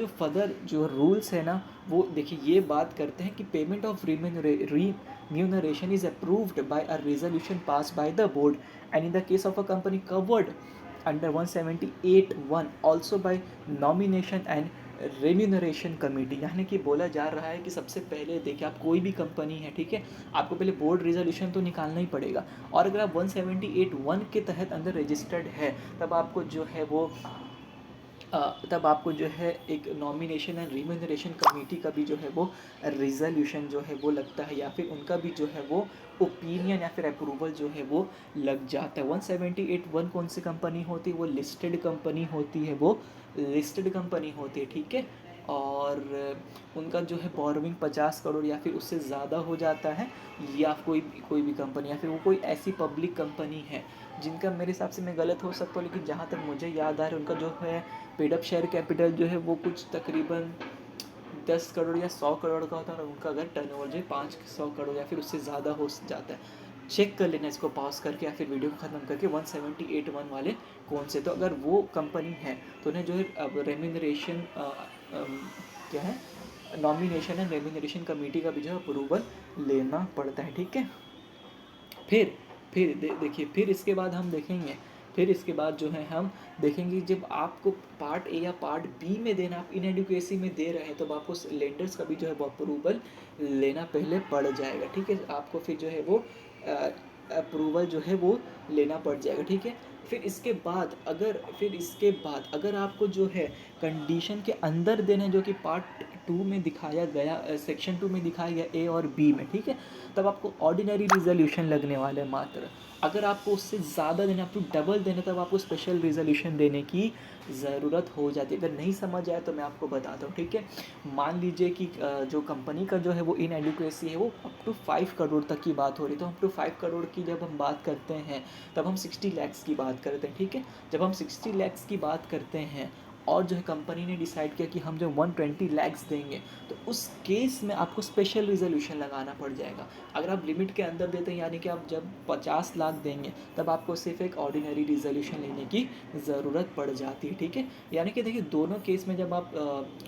फर्दर जो रूल्स है ना, वो देखिए ये बात करते हैं कि payment of remuneration is approved by a resolution passed by the board, and in the case of a company covered under 178(1) also by nomination and remuneration committee, यानी कि बोला जा रहा है कि सबसे पहले देखिए आप कोई भी कंपनी है, ठीक है, आपको पहले बोर्ड रिजोल्यूशन तो निकालना ही पड़ेगा, और अगर आप 178(1) के तहत अंदर रजिस्टर्ड है तब आपको जो है एक नॉमिनेशन एंड रिम्यूनरेशन कमेटी का भी जो है वो रिजोल्यूशन जो है वो लगता है, या फिर उनका भी जो है वो ओपिनियन या फिर अप्रूवल जो है वो लग जाता है। 178(1) कौन सी कंपनी होती है? वो लिस्टेड कंपनी होती है, ठीक है। और उनका जो है बोरोइंग 50 करोड़ या फिर उससे ज़्यादा हो जाता है, या कोई भी कंपनी, या फिर वो कोई ऐसी पब्लिक कंपनी है जिनका, मेरे हिसाब से मैं गलत हो सकता हूँ लेकिन जहाँ तक मुझे याद आ रहा है उनका जो है पेड अप शेयर कैपिटल जो है वो कुछ तकरीबन 10 करोड़ या 100 करोड़ का होता है, और उनका अगर टर्नओवर जो है 500 करोड़ या फिर उससे ज़्यादा हो जाता है। चेक कर लेना इसको पॉज करके या फिर वीडियो को ख़त्म करके 178(1) वाले कौन से, तो अगर वो कंपनी है तो उन्हें जो है अब रेम्यूनरेशन क्या है, नॉमिनेशन एंड रेम्यूनरेशन कमेटी का भी जो है अप्रूवल लेना पड़ता है, ठीक है। फिर देखिए फिर इसके बाद हम देखेंगे फिर इसके बाद जो है हम देखेंगे जब आपको पार्ट ए या पार्ट बी में देना, आप इनएडिक्वेसी में दे रहे हैं, तो आपको लेंडर्स का भी जो है वो अप्रूवल लेना पहले पड़ जाएगा, ठीक है। आपको फिर जो है वो अप्रूवल जो है वो लेना पड़ जाएगा, ठीक है। फिर इसके बाद अगर आपको जो है कंडीशन के अंदर देना है, जो कि पार्ट 2 में दिखाया गया, सेक्शन 2 में दिखाया गया ए और बी में, ठीक है, तब आपको ऑर्डिनरी रिजोल्यूशन लगने वाले मात्र। अगर आपको उससे ज़्यादा देना, आपको डबल देना, तब आपको स्पेशल रिजोल्यूशन देने की ज़रूरत हो जाती है। अगर नहीं समझ आए तो मैं आपको बताता हूँ, ठीक है। मान लीजिए कि जो कंपनी का जो है वो इनएडिक्वेसी है, वो अप टू 5 करोड़ तक की बात हो रही है। तो अप टू 5 करोड़ की जब हम बात करते हैं, तब हम 60 लैक्स की बात करते हैं, ठीक है। जब हम 60 लैक्स की बात करते हैं और जो है कंपनी ने डिसाइड किया कि हम जो 120 लैक्स देंगे, तो उस केस में आपको स्पेशल रिजोल्यूशन लगाना पड़ जाएगा। अगर आप लिमिट के अंदर देते हैं, यानी कि आप जब 50 लाख देंगे, तब आपको सिर्फ एक ऑर्डिनरी रिजोल्यूशन लेने की ज़रूरत पड़ जाती है, ठीक है। यानी कि देखिए, दोनों केस में जब आप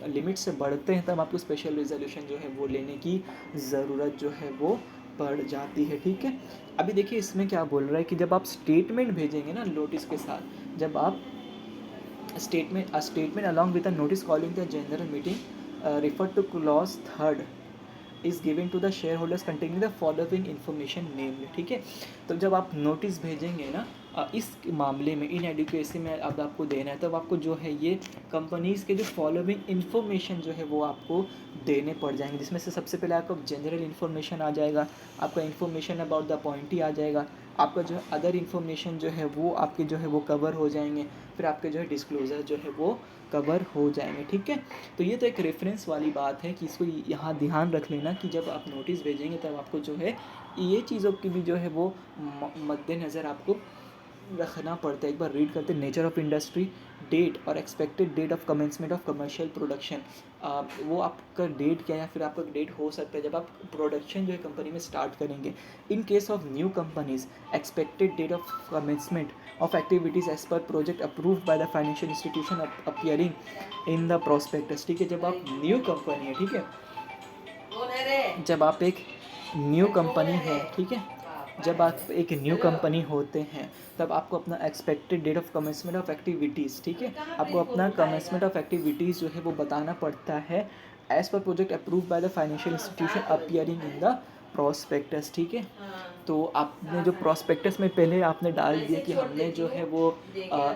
लिमिट से बढ़ते हैं, तब आपको स्पेशल रिजोल्यूशन जो है वो लेने की ज़रूरत जो है वो पड़ जाती है, ठीक है। अभी देखिए इसमें क्या बोल रहा है कि जब आप स्टेटमेंट भेजेंगे ना नोटिस के साथ, जब आप statement along with a notice calling the general meeting referred to clause 3rd is given to the shareholders containing the following information namely, ठीक है। तो जब आप नोटिस भेजेंगे ना इस मामले में इनएडिक्वेसी में अब आपको देना है, तब आपको जो है ये कंपनीज़ के जो फॉलोइंग इन्फॉर्मेशन जो है वो आपको देने पड़ जाएंगे, जिसमें से सबसे पहले आपका जनरल इन्फॉर्मेशन आ जाएगा, आपका इन्फॉर्मेशन अबाउट द अपॉइंटी आ जाएगा, आपका जो है अदर इन्फॉर्मेशन जो है वो आपके जो है वो कवर हो जाएंगे, फिर आपके जो है डिस्क्लोज़र जो है वो कवर हो जाएंगे, ठीक है। तो ये तो एक रेफरेंस वाली बात है कि इसको यहाँ ध्यान रख लेना कि जब आप नोटिस भेजेंगे, तब आपको जो है ये चीज़ों की भी जो है वो मद्देनज़र आपको रखना पड़ता है। एक बार रीड करते, नेचर ऑफ इंडस्ट्री, डेट और expected date of commencement of commercial production. वो आपका डेट क्या है, या फिर आपका डेट हो सकता है जब आप प्रोडक्शन जो है कंपनी में स्टार्ट करेंगे। In case of new companies, expected date of commencement of activities as per project approved by the financial institution appearing in the prospectus, ठीक है। जब आप न्यू कंपनी है, ठीक है, जब आप एक न्यू कंपनी है, ठीक है, जब आप एक न्यू कंपनी होते हैं, तब आपको अपना expected date of commencement of activities, ठीक है, आपको अपना कमेंसमेंट ऑफ एक्टिविटीज़ जो है वो बताना पड़ता है as per project approved by the financial institution appearing in the prospectus, ठीक है। तो आपने जो प्रोस्पेक्टस में पहले आपने डाल दिया कि हमने जो है वो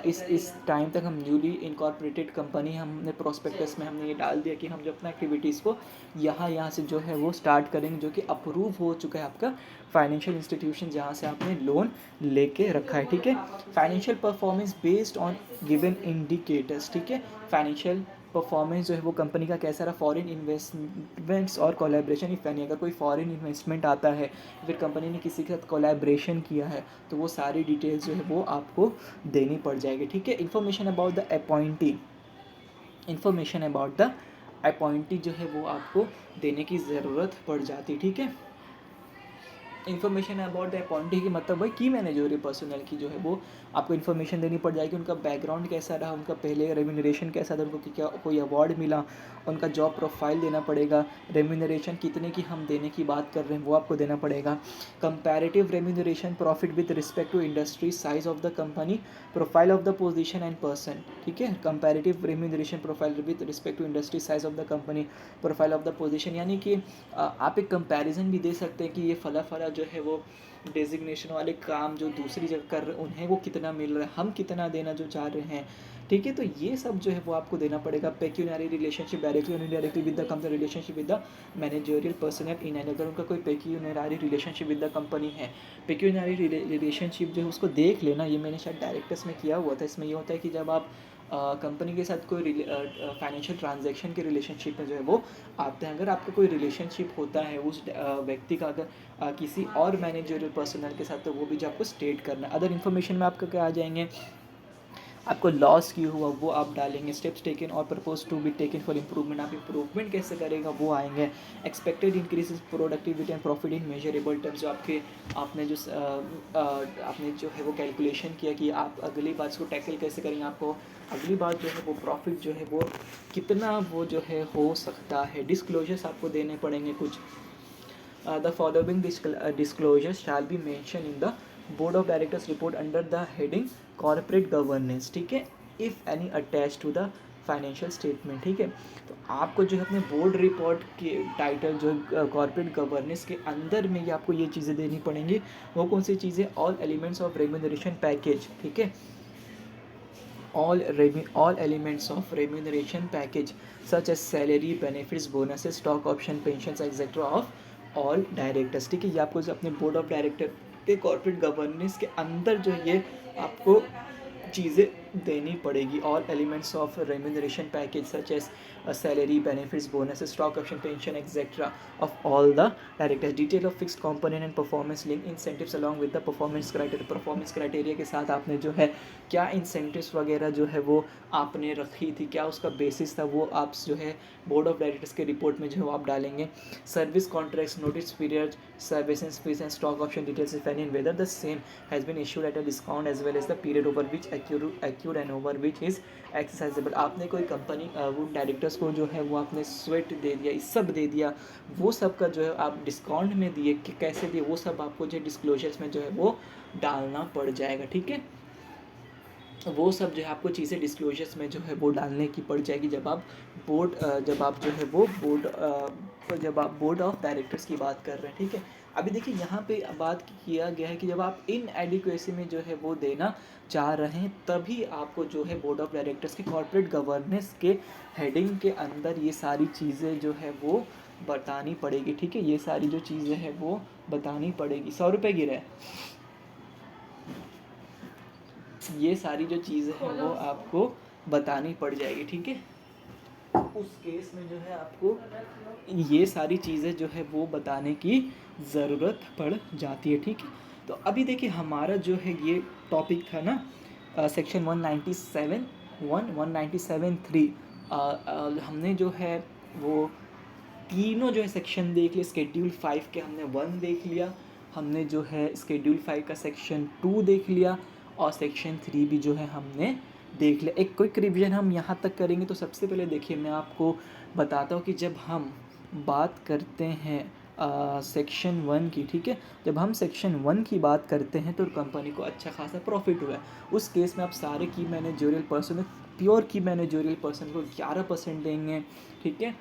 इस टाइम तक हम न्यूली इनकॉर्पोरेटेड कंपनी, हमने प्रोस्पेक्टस में हमने ये डाल दिया कि हम जो अपना एक्टिविटीज़ को यहाँ से जो है वो स्टार्ट करेंगे, जो कि अप्रूव हो चुका है आपका फाइनेंशियल इंस्टीट्यूशन जहाँ से आपने लोन लेके रखा है, ठीक है। Financial performance based on given indicators, ठीक है। फाइनेंशियल परफॉर्मेंस जो है वो कंपनी का कैसा रहा, फॉरेन इन्वेस्टमेंट्स और कोलैबोरेशन इफ एनी, अगर कोई फॉरेन इन्वेस्टमेंट आता है, फिर कंपनी ने किसी के साथ कोलैबोरेशन किया है, तो वो सारी डिटेल्स जो है वो आपको देनी पड़ जाएगी, ठीक है। इन्फॉर्मेशन अबाउट द अपॉइंटी जो है वो आपको देने की ज़रूरत पड़ जाती, ठीक है। इन्फॉर्मेशन अबाउट द अपॉइंटी की मतलब भाई की मैनेजरियल पर्सनल की जो है वो आपको इन्फॉर्मेशन देनी पड़ जाएगी, उनका बैकग्राउंड कैसा रहा, उनका पहले रेम्यूनरेशन कैसा था, उनको क्या कोई अवार्ड मिला, उनका जॉब प्रोफाइल देना पड़ेगा, रेम्यूनरेशन कितने की हम देने की बात कर रहे हैं वो आपको देना पड़ेगा। Comparative remuneration profit with respect to industry, size of the company, profile of the position and person, ठीक है। Comparative remuneration profile with respect to industry, size of the company, profile of the position, यानी कि आप एक comparison भी दे सकते हैं कि ये फला जो है वो डेजिग्नेशन वाले काम जो दूसरी जगह कर रहे हैं उन्हें वो कितना मिल रहा है, हम कितना देना जो चाह रहे हैं, ठीक है। तो ये सब जो है वो आपको देना पड़ेगा। पेक्यूनरी रिलेशनशिप डायरेक्टली और indirectly with the company, relationship with the managerial personal in and, अगर उनका कोई pecuniary relationship with the company है, पेक्यूनरी रिलेशनशिप जो है उसको देख लेना, ये मैंने शायद डायरेक्टर्स में किया हुआ था। इसमें ये होता है कि जब आप कंपनी के साथ कोई फाइनेंशियल ट्रांजैक्शन के रिलेशनशिप में जो है वो आते हैं, अगर आपका कोई रिलेशनशिप होता है उस व्यक्ति का अगर किसी और मैनेजरियल पर्सनल के साथ, तो वो भी जो आपको स्टेट करना है। अदर इन्फॉर्मेशन में आपका क्या आ जाएंगे, आपको लॉस क्यों हुआ वो आप डालेंगे, स्टेप्स टेकन और propose to be taken for improvement, आप इम्प्रूवमेंट कैसे करेगा वो आएंगे। Expected increase productivity and profit in measurable terms, जो आपने जो है वो कैलकुलेशन किया कि आप अगली बात को टैकल कैसे करेंगे, आपको अगली बात जो है वो प्रॉफिट जो है वो कितना वो जो है हो सकता है। डिस्क्लोजर्स आपको देने पड़ेंगे कुछ, the following disclosures shall be mention in the board of directors report under the heading corporate governance, ठीक है, if any attach to the financial statement, ठीक है। तो आपको जो है अपने बोर्ड रिपोर्ट के टाइटल जो कॉर्पोरेट गवर्नेंस के अंदर में ये आपको ये चीज़ें देनी पड़ेंगी। वो कौन सी चीज़ें? All elements of remuneration package, ठीक है, all elements of remuneration package such as salary, benefits, bonuses, stock option, pensions, etc. of all directors, ठीक है। ये आपको जो अपने बोर्ड ऑफ डायरेक्टर के कॉर्पोरेट गवर्नेंस के अंदर जो ये आपको चीज़ें देनी पड़ेगी। All elements of remuneration package such as salary, benefits, bonus, stock option, pension etcetera of all the directors, detail of fix component and performance link incentives along with the performance criteria. Performance criteria के साथ आपने जो है क्या incentives वगैरह जो है वो आपने रखी थी, क्या उसका बेसिस था, वो आप जो है बोर्ड ऑफ डायरेक्टर्स के रिपोर्ट में जो है आप डालेंगे। Service contracts, notice period, services fees and stock option details if any, whether the same has been issued at a discount as well as the period over which accrued and over which is exercisable. आपने कोई company वो directors को जो है वो आपने sweat दे दिया, इस सब दे दिया, वो सब का जो है आप डिस्काउंट में दिए कि कैसे दिए, वो सब आपको जो डिस्क्लोजर्स में जो है वो डालना पड़ जाएगा, ठीक है। वो सब जो है आपको चीज़ें डिस्क्लोजर्स में जो है वो डालने की पड़ जाएगी जब आप जब आप जो है वो जब आप बोर्ड ऑफ डायरेक्टर्स की बात कर रहे हैं, ठीक है। अभी देखिए यहाँ पे बात किया गया है कि जब आप इन एडिक्वेसी में जो है वो देना चाह रहे हैं तभी आपको जो है बोर्ड ऑफ डायरेक्टर्स के कॉर्पोरेट गवर्नेंस के हेडिंग के अंदर ये सारी चीज़ें जो है वो बतानी पड़ेगी, ठीक है। ये सारी जो चीज़ें हैं वो बतानी पड़ेगी। 100 रुपये गिरे, ये सारी जो चीज़ें हैं वो आपको बतानी पड़ जाएगी, ठीक है। उस केस में जो है आपको ये सारी चीज़ें जो है वो बताने की ज़रूरत पड़ जाती है, ठीक है। तो अभी देखिए हमारा जो है ये टॉपिक था ना सेक्शन 197(1) 197(3) हमने जो है वो तीनों जो है सेक्शन देख लिए। स्केड्यूल 5 के हमने 1 देख लिया, हमने जो है स्केड्यूल 5 का सेक्शन 2 देख लिया और सेक्शन 3 भी जो है हमने देख लिया। एक क्विक रिवीजन हम यहाँ तक करेंगे। तो सबसे पहले देखिए मैं आपको बताता हूँ कि जब हम बात करते हैं सेक्शन 1 की, ठीक है, जब हम सेक्शन 1 की बात करते हैं तो कंपनी को अच्छा खासा प्रॉफिट हुआ है। उस केस में आप सारे की मैनेजरियल पर्सन, प्योर की मैनेजरियल पर्सन को 11% देंगे, ठीक है।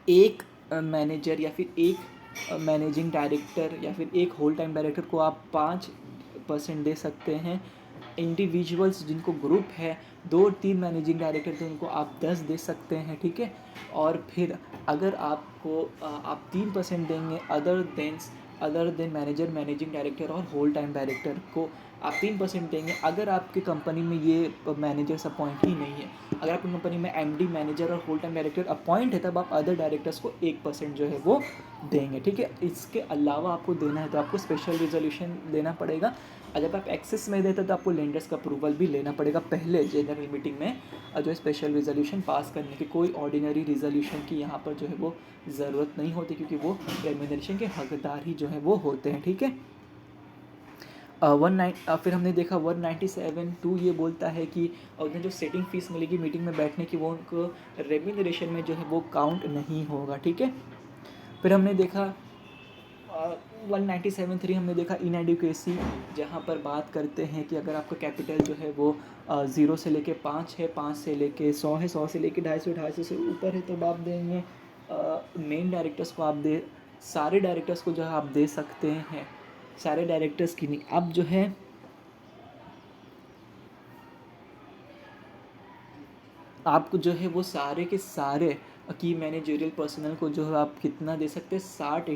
एक मैनेजर या फिर एक मैनेजिंग डायरेक्टर या फिर एक होल टाइम डायरेक्टर को आप 5% दे सकते हैं। इंडिविजुअल्स जिनको ग्रुप है 2-3 मैनेजिंग डायरेक्टर थे उनको आप 10 दे सकते हैं, ठीक है। और फिर अगर आपको आप 3% देंगे other than manager, managing director और होल टाइम डायरेक्टर को आप 3% देंगे अगर आपकी कंपनी में ये मैनेजर्स अपॉइंट ही नहीं है। अगर आपकी कंपनी में एमडी, मैनेजर और होल टाइम डायरेक्टर अपॉइंट है तब आप अदर डायरेक्टर्स को 1% जो है वो देंगे, ठीक है। इसके अलावा आपको देना है तो आपको स्पेशल रिजोल्यूशन देना पड़ेगा। और जब आप एक्सेस में देते तो आपको लेंडर्स का अप्रूवल भी लेना पड़ेगा पहले जनरल मीटिंग में जो है स्पेशल रिजोल्यूशन पास करने की। कोई ऑर्डिनरी रिजोल्यूशन की यहाँ पर जो है वो ज़रूरत नहीं होती क्योंकि वो रेम्यूनरेशन के हकदार ही जो है वो होते हैं, ठीक है। फिर हमने देखा 197(2) ये बोलता है कि उन्हें जो सेटिंग फ़ीस मिलेगी मीटिंग में बैठने की वो उनको रेम्यूनरेशन में जो है वो काउंट नहीं होगा, ठीक है। फिर हमने देखा 197(3) हमने देखा इनएडिक्वेसी, जहाँ पर बात करते हैं कि अगर आपका कैपिटल जो है वो 0 से लेके 5 है, 5 से लेके 100 है, 100 से लेके 250, 250 से ऊपर है तो आप देंगे। मेन डायरेक्टर्स को आप सारे डायरेक्टर्स को जो है आप दे सकते हैं, सारे डायरेक्टर्स की नहीं। अब जो है आपको जो है वो सारे के सारे की मैनेजरियल पर्सनल को जो है आप कितना दे सकते हैं 60,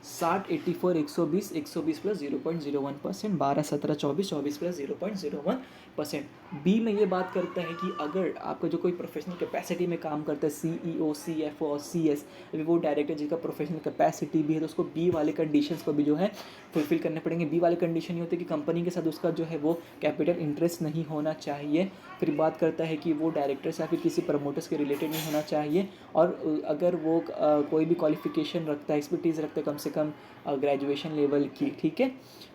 84 120 120 प्लस 0.01%, 12, 17, 24 24 प्लस 0.01%। बी में ये बात करता है कि अगर आपका जो कोई प्रोफेशनल कैपेसिटी में काम करता है CEO, CFO और CS, अभी वो डायरेक्टर जिसका प्रोफेशनल कैपेसिटी भी है तो उसको बी वाले कंडीशंस को भी जो है फुलफिल करने पड़ेंगे। बी वाले कंडीशन ये होते हैं कि कंपनी के साथ उसका जो है वो कैपिटल इंटरेस्ट नहीं होना चाहिए। फिर बात करता है कि वो डायरेक्टर्स या फिर किसी प्रमोटर्स के रिलेटेड नहीं होना चाहिए और अगर वो कोई भी क्वालिफिकेशन रखता है, एक्सपर्टीज़ रखता है कम से कम ग्रेजुएशन लेवल की, ठीक है।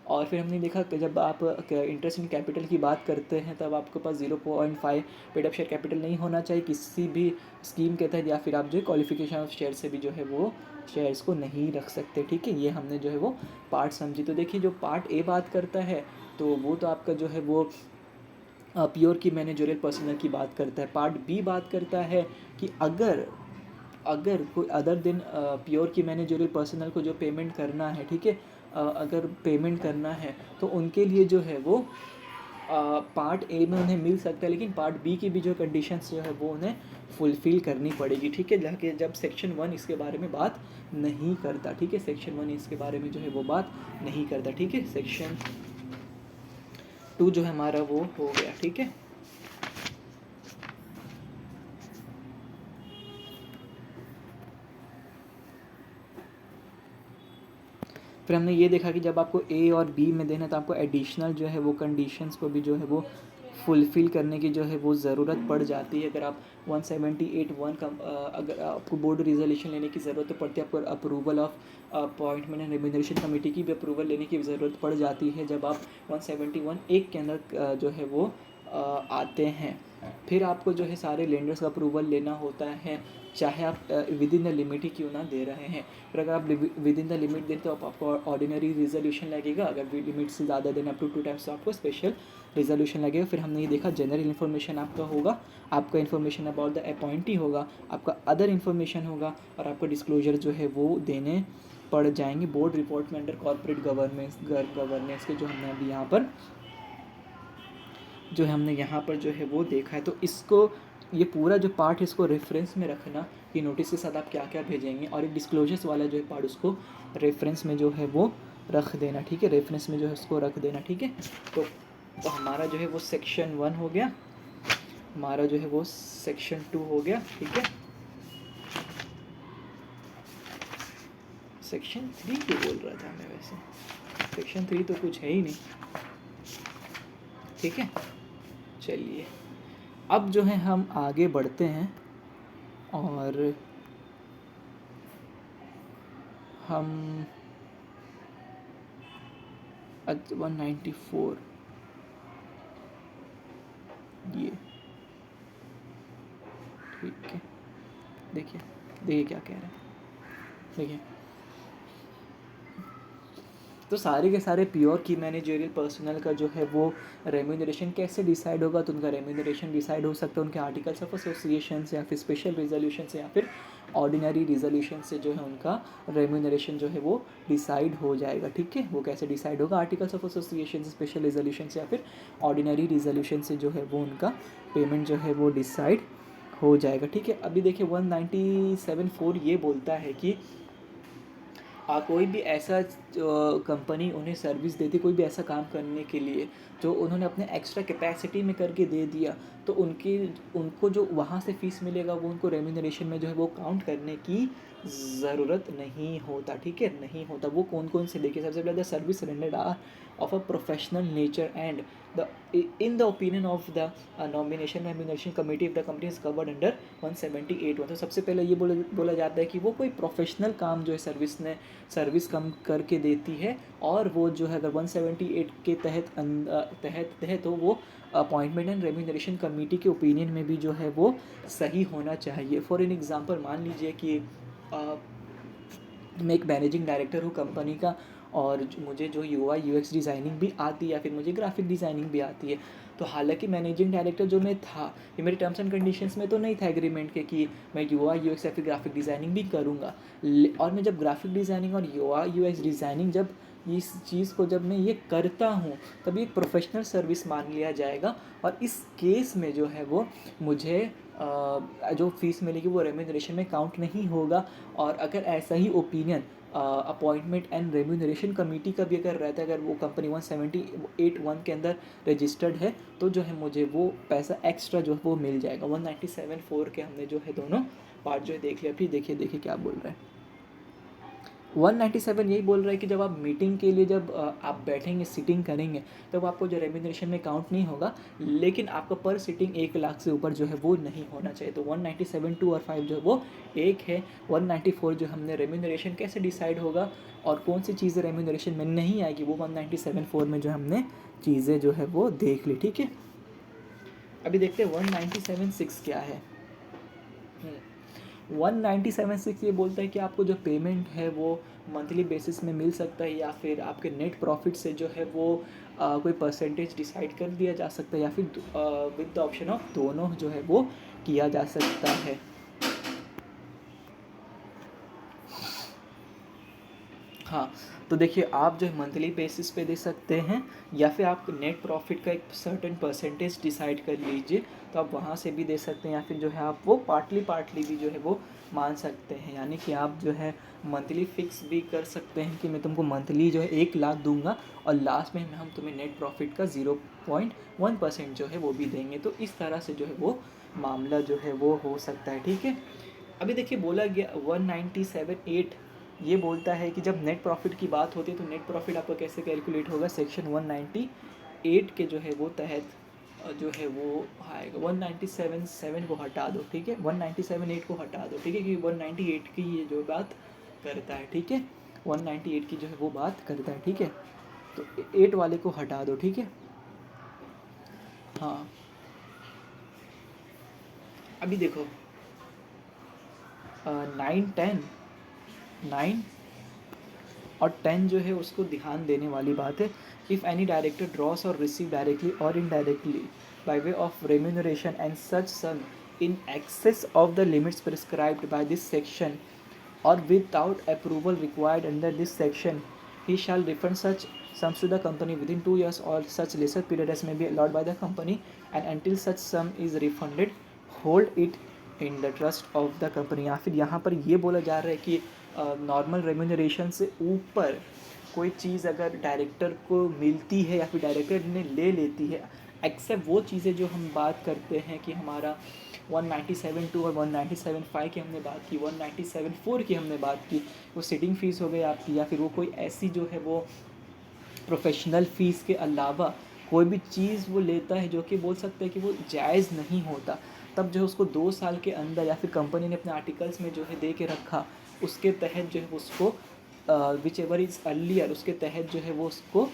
और फिर हमने देखा कि जब आप इंटरेस्ट इन कैपिटल की बात करते हैं तब आपके पास 0.5 पेड अप शेयर कैपिटल नहीं होना चाहिए किसी भी स्कीम के तहत, या फिर आप जो है क्वालिफिकेशन ऑफ शेयर से भी जो है वो शेयर्स को नहीं रख सकते, ठीक है। ये हमने जो है वो पार्ट समझी। तो देखिए जो पार्ट ए बात करता है तो वो तो आपका जो है वो प्योर की मैनेजरियल पर्सनल की बात करता है। पार्ट बी बात करता है कि अगर अगर कोई अदर दिन प्योर की मैनेजरियल पर्सनल को जो पेमेंट करना है, ठीक है, अगर पेमेंट करना है तो उनके लिए जो है वो पार्ट ए में उन्हें मिल सकता है, लेकिन पार्ट बी की भी जो कंडीशंस जो है वो उन्हें फुलफ़िल करनी पड़ेगी, ठीक है। जाके जब सेक्शन 1 इसके बारे में बात नहीं करता, ठीक है, सेक्शन 1 इसके बारे में जो है वो बात नहीं करता, ठीक है। सेक्शन 2 जो है हमारा वो हो गया, ठीक है। फिर हमने ये देखा कि जब आपको ए और बी में देना है तो आपको एडिशनल जो है वो कंडीशंस को भी जो है वो फुलफ़िल करने की जो है वो ज़रूरत पड़ जाती है। अगर आप 178(1) का अगर आपको बोर्ड रिजोल्यूशन लेने की ज़रूरत तो पड़ती है, आपको approval of appointment and remuneration committee की भी अप्रूवल लेने की ज़रूरत पड़ जाती है जब आप 171(1) के अंदर जो है वो आते हैं। फिर आपको जो है सारे लेंडर्स का अप्रूवल लेना होता है, चाहे आप विद इन द लिमिट ही क्यों ना दे रहे हैं। फिर अगर आप विद इन द लिमिट दें तो आपको ऑर्डिनरी रिजोल्यूशन लगेगा, अगर लिमिट से ज़्यादा देना अप टू 2 टाइम्स तो आपको स्पेशल रिजोल्यूशन लगेगा। फिर हमने ये देखा जनरल इन्फॉर्मेशन आपका होगा, आपका इन्फॉर्मेशन अबाउट द अपॉइंटी होगा, आपका अदर इन्फॉर्मेशन होगा, और आपका डिस्क्लोजर जो है वो देने पड़ जाएंगे बोर्ड रिपोर्ट में अंडर कॉर्पोरेट गवर्नेंस के जो हमने अभी यहाँ पर जो है वो देखा है। तो इसको ये पूरा जो पार्ट है इसको रेफरेंस में रखना कि नोटिस के साथ आप क्या क्या भेजेंगे, और एक डिस्क्लोजर्स वाला जो है पार्ट उसको रेफरेंस में जो है वो रख देना, ठीक है, रेफरेंस में जो है उसको रख देना, ठीक है। तो हमारा जो है वो सेक्शन 1 हो गया, हमारा जो है वो सेक्शन 2 हो गया, ठीक है। सेक्शन 3 क्यों बोल रहा था मैं वैसे, सेक्शन 3 तो कुछ है ही नहीं, ठीक है। चलिए अब जो है हम आगे बढ़ते हैं और हम 194 ये ठीक है, देखिए क्या कह रहे हैं, देखिए। तो सारे के सारे प्योर की मैनेजरियल पर्सनल का जो है वो रेम्यूनरेशन कैसे डिसाइड होगा, तो उनका रेम्यूनरेशन डिसाइड हो सकता है उनके आर्टिकल्स ऑफ एसोसिएशन से, या फिर स्पेशल रिजोल्यूशन से, या फिर ऑर्डिनरी रिजोल्यूशन से जो है उनका रेम्यूनरेशन जो है वो डिसाइड हो जाएगा, ठीक है। वो कैसे डिसाइड होगा, आर्टिकल्स ऑफ एसोसिएशन से, स्पेशल रिजोल्यूशन से, या फिर ऑर्डिनरी रिजोल्यूशन से जो है वो उनका पेमेंट जो है वो डिसाइड हो जाएगा, ठीक है। अभी देखिए 197(4) ये बोलता है कि कोई भी ऐसा कंपनी उन्हें सर्विस देती, कोई भी ऐसा काम करने के लिए जो उन्होंने अपने एक्स्ट्रा कैपेसिटी में करके दे दिया, तो उनको जो वहाँ से फ़ीस मिलेगा वो उनको रेम्यूनरेशन में जो है वो काउंट करने की ज़रूरत नहीं होता, ठीक है, नहीं होता। वो कौन कौन से देखिए, सबसे पहले the service rendered are of a professional nature and the in the opinion of the nomination remuneration committee of the company is covered under 178(1). तो सबसे पहले ये बोला जाता है कि वो कोई प्रोफेशनल काम जो है सर्विस कम करके देती है, और वो जो है अगर 178 के तहत तो वो अपॉइंटमेंट एंड रेम्यूनरेशन कमेटी के ओपिनियन में भी जो है वो सही होना चाहिए। फॉर एन एग्जांपल मान लीजिए कि मैं एक मैनेजिंग डायरेक्टर हूँ कंपनी का, और मुझे जो UI UX डिज़ाइनिंग भी आती है, या फिर मुझे ग्राफिक डिज़ाइनिंग भी आती है, तो हालांकि मैनेजिंग डायरेक्टर जो मैं था, ये मेरे टर्म्स एंड कंडीशंस में तो नहीं था एग्रीमेंट के कि मैं UI UX या फिर ग्राफिक डिज़ाइनिंग भी करूँगा। और मैं जब ग्राफिक डिज़ाइनिंग और UI UX डिज़ाइनिंग जब इस चीज़ को जब मैं ये करता हूँ तब ये प्रोफेशनल सर्विस मान लिया जाएगा, और इस केस में जो है वो मुझे जो फीस मिलेगी वो रेम्यूनरेशन में काउंट नहीं होगा। और अगर ऐसा ही opinion appointment and remuneration committee का भी अगर रहता है, अगर वो कंपनी 178(1) के अंदर रजिस्टर्ड है, तो जो है मुझे वो पैसा एक्स्ट्रा जो है वो मिल जाएगा। 197(4) के हमने जो है दोनों पार्ट जो है देख लिया। फिर देखिए क्या बोल रहे हैं, 197 यही बोल रहा है कि जब आप मीटिंग के लिए जब आप बैठेंगे, सिटिंग करेंगे, तब आपको जो रेम्यूनरेशन में काउंट नहीं होगा, लेकिन आपका पर सिटिंग 1 लाख से ऊपर जो है वो नहीं होना चाहिए। तो 197, 2 और 5 जो है वो एक है। 194 जो हमने रेम्यूनरेशन कैसे डिसाइड होगा और कौन सी चीज़ें रेम्यूनरेशन में नहीं आएगी, वो 197.4 में जो हमने चीज़ें जो है वो देख ली। ठीक है, अभी देखते हैं 197.6 क्या है। 197.6 ये बोलता है कि आपको जो पेमेंट है वो मंथली बेसिस में मिल सकता है, या फिर आपके नेट प्रॉफिट से जो है वो कोई परसेंटेज डिसाइड कर दिया जा सकता है, या फिर विद द ऑप्शन ऑफ दोनों जो है वो किया जा सकता है। हाँ, तो देखिए आप जो है मंथली बेसिस पे दे सकते हैं, या फिर आप नेट प्रॉफिट का एक सर्टेन परसेंटेज डिसाइड कर लीजिए, तो आप वहाँ से भी दे सकते हैं, या फिर जो है आप वो पार्टली भी जो है वो मान सकते हैं। यानी कि आप जो है मंथली फिक्स भी कर सकते हैं कि मैं तुमको मंथली जो है 1 लाख दूंगा और लास्ट में हम तुम्हें नेट प्रॉफिट का 0.1% जो है वो भी देंगे। तो इस तरह से जो है वो मामला जो है वो हो सकता है। ठीक है, अभी देखिए बोला गया 197.8 ये बोलता है कि जब नेट प्रॉफिट की बात होती है तो नेट प्रॉफिट आपका कैसे कैलकुलेट होगा, सेक्शन 198 के जो है वो तहत जो है वो आएगा। 197.7 को हटा दो, ठीक है, 197.8 को हटा दो, ठीक है, क्योंकि 198 की ये जो बात करता है, ठीक है, 198 की जो है वो बात करता है। ठीक है, तो 8 वाले को हटा दो, ठीक है। हाँ, अभी देखो 9 और 10 जो है उसको ध्यान देने वाली बात है। इफ़ एनी डायरेक्टर ड्रॉस और रिसीव डायरेक्टली और indirectly by way of remuneration and such sum in excess of the limits prescribed by this section or without approval required under this section, he shall refund such sums to the company within 2 years or such lesser period as may be allowed by the company, and until such sum is refunded, hold it in the trust of the company। या फिर यहाँ पर ये बोला जा रहा है कि नॉर्मल रेम्यूनरेशन से ऊपर कोई चीज़ अगर डायरेक्टर को मिलती है या फिर डायरेक्टर ने ले लेती है, एक्सेप्ट वो चीज़ें जो हम बात करते हैं कि हमारा 197.2 और 197.5 की हमने बात की, 197.4 की हमने बात की, वो सिटिंग फ़ीस हो गई आपकी, या फिर वो कोई ऐसी जो है वो प्रोफेशनल फ़ीस के अलावा कोई भी चीज़ वो लेता है जो कि बोल सकते हैं कि वो जायज़ नहीं होता, तब जो है उसको 2 साल के अंदर, या फिर कंपनी ने अपने आर्टिकल्स में जो है दे के रखा, उसके तहत जो है उसको विच एवर इज़ अर्लियर, उसके तहत जो है वो उसको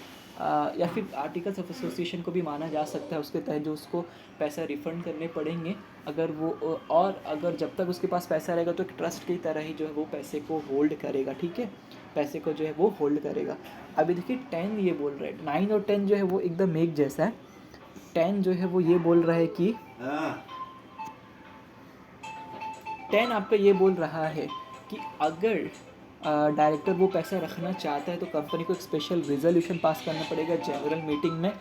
या फिर आर्टिकल्स ऑफ एसोसिएशन को भी माना जा सकता है, उसके तहत जो उसको पैसा रिफ़ंड करने पड़ेंगे अगर वो और अगर जब तक उसके पास पैसा रहेगा तो एक ट्रस्ट की तरह ही जो है वो पैसे को होल्ड करेगा। ठीक है, पैसे को जो है वो होल्ड करेगा। अभी देखिए 10 ये बोल रहा है, 9 और 10 जो है वो एकदम एक जैसा है। 10 जो है वो ये बोल रहा है कि 10 आपका ये बोल रहा है कि अगर डायरेक्टर वो पैसा रखना चाहता है तो कंपनी को एक स्पेशल रिजोल्यूशन पास करना पड़ेगा जनरल मीटिंग में,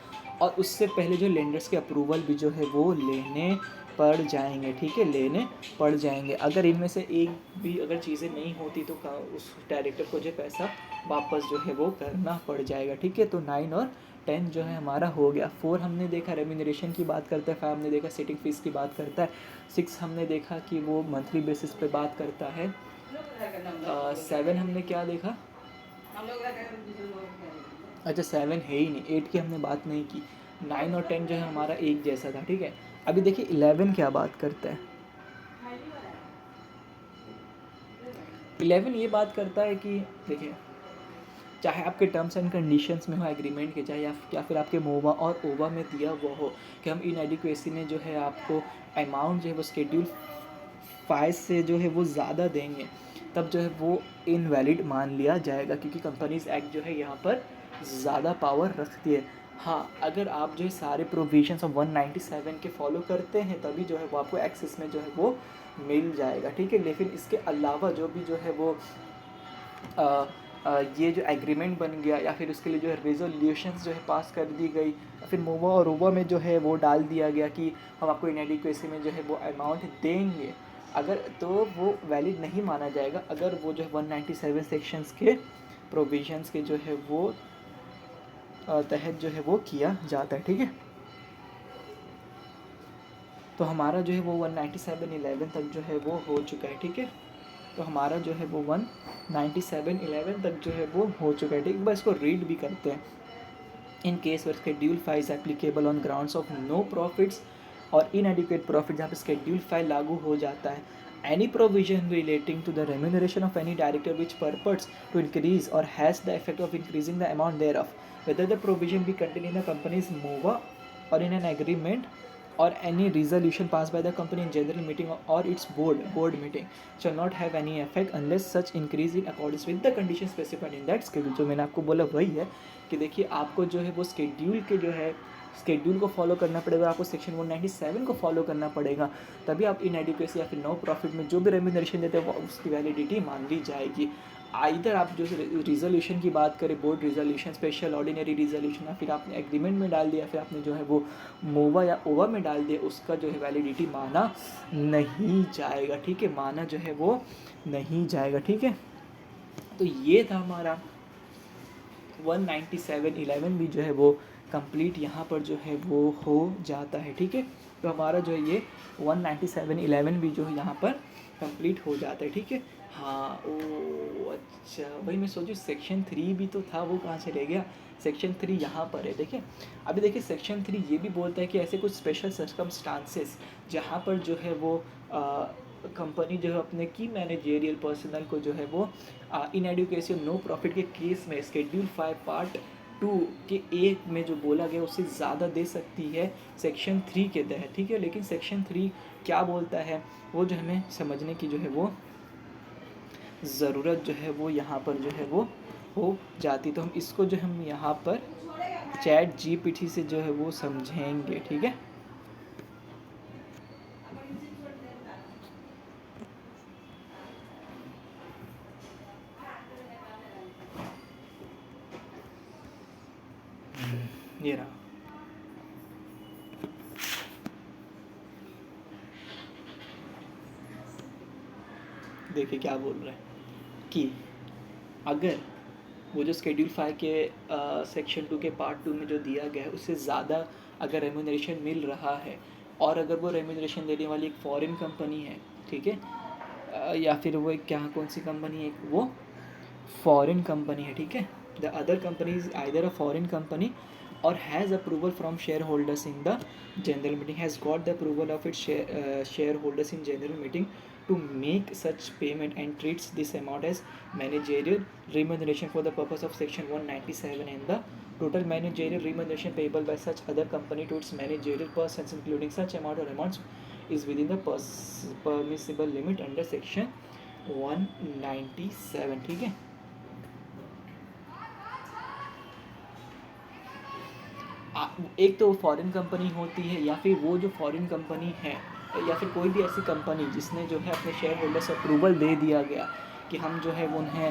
और उससे पहले जो लेंडर्स के अप्रूवल भी जो है वो लेने पड़ जाएंगे। ठीक है, लेने पड़ जाएंगे। अगर इनमें से एक भी अगर चीज़ें नहीं होती तो उस डायरेक्टर को जो पैसा वापस जो है वो करना पड़ जाएगा। ठीक है, तो 9 और 10 जो है हमारा हो गया। 4 हमने देखा रेम्यूनरेशन की बात करता है, 5 हमने देखा सिटिंग फीस की बात करता है, 6 हमने देखा कि वो मंथली बेसिस पे बात करता है, 7 हमने क्या देखा, अच्छा 7 है ही नहीं, 8 की हमने बात नहीं की, 9 और 10 जो है हमारा एक जैसा था। ठीक है, अभी देखिए 11 क्या बात करता है। 11 ये बात करता है कि देखिए चाहे आपके टर्म्स एंड कंडीशंस में हो एग्रीमेंट के, चाहे या फिर आपके मोवा और ओवा में दिया हुआ हो कि हम इनएडिक्वेसी में जो है आपको अमाउंट जो है वो शेड्यूल 5 से जो है वो ज़्यादा देंगे, तब जो है वो इनवैलिड मान लिया जाएगा, क्योंकि कंपनीज एक्ट जो है यहाँ पर ज़्यादा पावर रखती है। हाँ, अगर आप जो है सारे प्रोविजंस ऑफ 197 के फॉलो करते हैं तभी जो है वो आपको एक्सेस में जो है वो मिल जाएगा। ठीक है, लेकिन इसके अलावा जो भी जो है वो ये जो एग्रीमेंट बन गया या फिर उसके लिए जो है रेजोल्यूशंस जो है पास कर दी गई, या फिर मोवा और ओवा में जो है वो डाल दिया गया कि हम आपको इनएडिक्वेसी में जो है वो अमाउंट देंगे, अगर तो वो वैलिड नहीं माना जाएगा अगर वो जो है 197 सेक्शंस के प्रोविजंस के जो है वो तहत जो है वो किया जाता है। ठीक है, तो हमारा जो है वो 197.11 तक जो है वो हो चुका है। ठीक है, तो हमारा जो है वो 197.11 तक जो है वो हो चुका है। ठीक है, बस इसको रीड भी करते हैं। In case where schedule 5 is applicable on grounds of no profits और इनएडिक्वेट प्रॉफिट, जहाँ पे शेड्यूल 5 लागू हो जाता है। Any provision relating to the remuneration of any director which purports to increase or has the effect of increasing the amount thereof, whether the provision be contained in the company's MOVA or in an agreement or any resolution passed by the company in general meeting or its board meeting shall not have any effect unless such increase in accordance with the conditions specified in that schedule। जो मैंने आपको बोला वही है कि देखिए आपको जो है वो स्केड्यूल के जो है स्केड्यूल को फॉलो करना पड़ेगा, आपको सेक्शन 197 को फॉलो करना पड़ेगा, तभी आप इनएडिक्वेसी या फिर नो प्रॉफिट में जो भी रेम्यूनरेशन देते हैं वो उसकी वैलिडिटी मान ली जाएगी। इधर आप जो रिजोल्यूशन की बात करें, board resolution, special ordinary resolution, या फिर आपने एग्रीमेंट में डाल दिया, फिर आपने जो है वो मोवा या ओवा में डाल दिया, उसका जो है वैलिडिटी माना नहीं जाएगा। ठीक है, माना जो है वो नहीं जाएगा। ठीक है, तो ये था हमारा 197.11 भी जो है वो कंप्लीट यहाँ पर जो है वो हो जाता है। ठीक है, तो हमारा जो है ये 197.11 भी जो है यहाँ पर कंप्लीट हो जाता है। ठीक है, हाँ, ओ अच्छा, भाई मैं सोचूं सेक्शन 3 भी तो था, वो कहाँ से रह गया। सेक्शन 3 यहाँ पर है। देखिए अभी देखिए सेक्शन 3 ये भी बोलता है कि ऐसे कुछ स्पेशल सर्कमस्टांसेस जहाँ पर जो है वो कंपनी जो है अपने की मैनेजेरियल पर्सनल को जो है वो इनएडुकेशन नो प्रॉफिट के केस में शेड्यूल 5 पार्ट 2 के एक में जो बोला गया उससे ज़्यादा दे सकती है सेक्शन 3 के तहत। ठीक है, लेकिन सेक्शन 3 क्या बोलता है वो जो हमें समझने की जो है वो ज़रूरत जो है वो यहाँ पर जो है वो हो जाती। तो हम इसको जो हम यहाँ पर चैट जीपीटी से जो है वो समझेंगे। ठीक है, ये रहा। देखिए क्या बोल रहे हैं कि अगर वो जो शेड्यूल 5 के सेक्शन 2 के पार्ट 2 में जो दिया गया है उससे ज़्यादा अगर रेम्यूनरेशन मिल रहा है और अगर वो रेम्यूनरेशन देने वाली एक फॉरेन कंपनी है, ठीक है, या फिर वो एक क्या कौन सी कंपनी है, एक वो फॉरेन कंपनी है। ठीक है, the other company is either a foreign company or has approval from shareholders in the general meeting, has got the approval of its shareholders in general meeting to make such payment and treats this amount as managerial remuneration for the purpose of section 197, and the total managerial remuneration payable by such other company to its managerial persons including such amount or amounts is within the permissible limit under section 197। ठीक है, एक तो foreign company होती है या फिर वो जो फॉरेन कंपनी है या फिर कोई भी ऐसी कंपनी जिसने जो है अपने शेयर होल्डर्स अप्रूवल दे दिया गया कि हम जो है वो उन्हें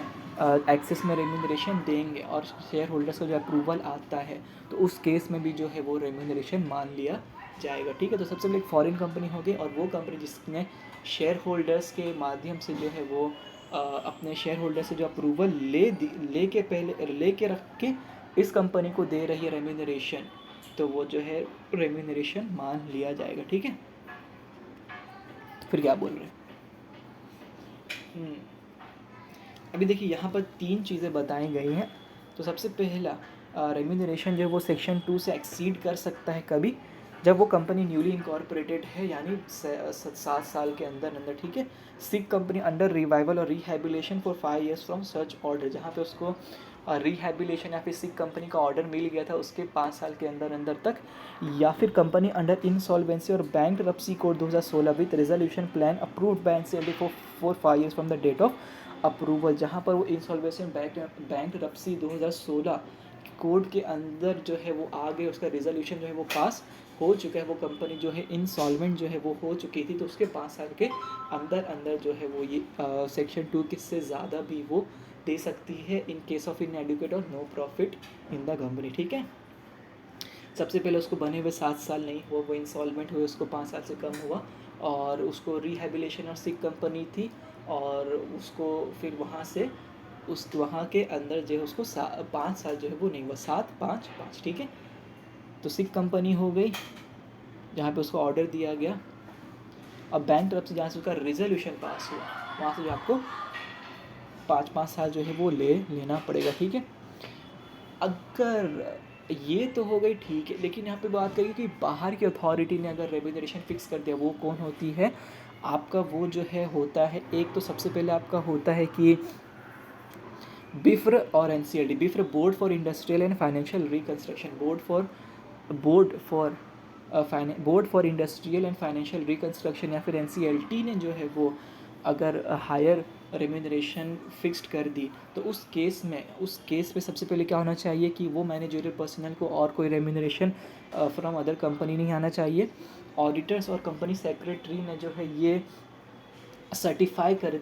एक्सेस में रेम्यूनरेशन देंगे और शेयर होल्डर्स का जो अप्रूवल आता है तो उस केस में भी जो है वो रेम्यूनरेशन मान लिया जाएगा। ठीक है, तो सबसे पहले एक फॉरेन कंपनी होगी और वो कंपनी जिसने शेयर होल्डर्स के माध्यम से जो है वो अपने शेयर होल्डर से जो अप्रूवल ले के रख के इस कंपनी को दे रही है रेम्यूनरेशन, तो वो जो है रेम्यूनरेशन मान लिया जाएगा। ठीक है, फिर क्या बोल रहे हैं। अभी देखिए यहाँ पर 3 चीज़ें बताई गई हैं। तो सबसे पहला रेम्यूनरेशन जो है वो सेक्शन 2 से एक्सीड कर सकता है कभी, जब वो कंपनी न्यूली इनकॉर्पोरेटेड है यानी 7 साल के अंदर। ठीक है, सिक कंपनी अंडर रिवाइवल और rehabilitation for 5 years from such order, जहाँ पे उसको रिहैबिलिटेशन या फिर सिक कंपनी का ऑर्डर मिल गया था उसके 5 साल के अंदर तक, या फिर कंपनी अंडर इंसॉल्वेंसी और bankruptcy code 2016 with resolution plan approved by NCLT for 5 years from the date of approval, जहाँ पर वो इंसॉल्वेंसी बैंकरप्सी 2016 कोड के अंदर जो है वो आ गए, उसका रेजोल्यूशन जो है वो पास हो चुका है, वो कंपनी जो है इंसॉल्वेंट जो है वो हो चुकी थी, तो उसके 5 साल के अंदर जो है वो ये सेक्शन 2 किससे ज़्यादा भी वो दे सकती है इन केस ऑफ इनएडुकेट और no profit in the company. ठीक है, सबसे पहले उसको बने हुए 7 साल नहीं हुआ, वो इंसॉल्वेंट हुए, उसको 5 साल से कम हुआ और उसको रिहैबिलिटेशन और सिक कंपनी थी और उसको फिर वहाँ से वहाँ के अंदर जो है उसको 5 साल जो है वो नहीं हुआ, 7 5 5। ठीक है, तो सिक कंपनी हो गई जहाँ पे उसको ऑर्डर दिया गया। अब बैंक तरफ से जहाँ से उसका रेजोल्यूशन पास हुआ, वहाँ से जो आपको 5-5 साल जो है वो लेना पड़ेगा, ठीक है। अगर ये तो हो गई, ठीक है, लेकिन यहाँ पे बात करें कि बाहर की अथॉरिटी ने अगर रेम्यूनरेशन फिक्स कर दिया, वो कौन होती है आपका, वो जो है होता है, एक तो सबसे पहले आपका होता है कि बिफ्र और NCLT. BIFR board for industrial and financial reconstruction, board for industrial and financial reconstruction, या फिर एनसीएलटी ने जो है वो अगर हायर रेम्यूनरेशन फिक्स्ड कर दी, तो उस केस में सबसे पहले क्या होना चाहिए कि वो मैनेजरियल पर्सनल को और कोई रेम्यूनरेशन फ्रॉम अदर कंपनी नहीं आना चाहिए। ऑडिटर्स और कंपनी सेक्रेटरी ने जो है ये सर्टिफाई कर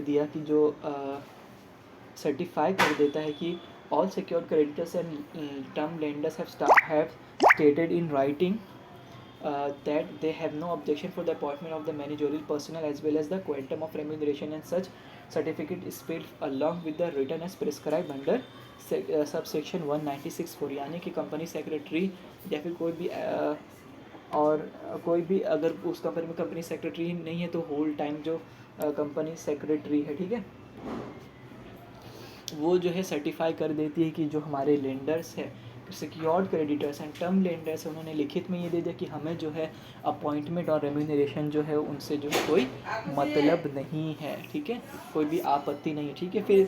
दिया कि जो सर्टिफाई कर देता है कि all secured creditors and term lenders have stated in writing that they have no objection for the appointment of the managerial personnel as well as the quantum of remuneration, and such certificate is paid along with the return as prescribed under subsection 196(4). यानी कि company secretary या फिर कोई भी कोई भी अगर उस कंपनी में कंपनी सेक्रेटरी नहीं है, तो होल टाइम जो कंपनी सेक्रेटरी है, ठीक है, वो जो है सर्टिफाई कर देती है कि जो हमारे लेंडर्स है, secured creditors and term lenders, उन्होंने लिखित में ये दे दिया कि हमें जो है अपॉइंटमेंट और रेम्यूनरेशन जो है उनसे जो है कोई मतलब नहीं है, ठीक है, कोई भी आपत्ति नहीं है, ठीक है। फिर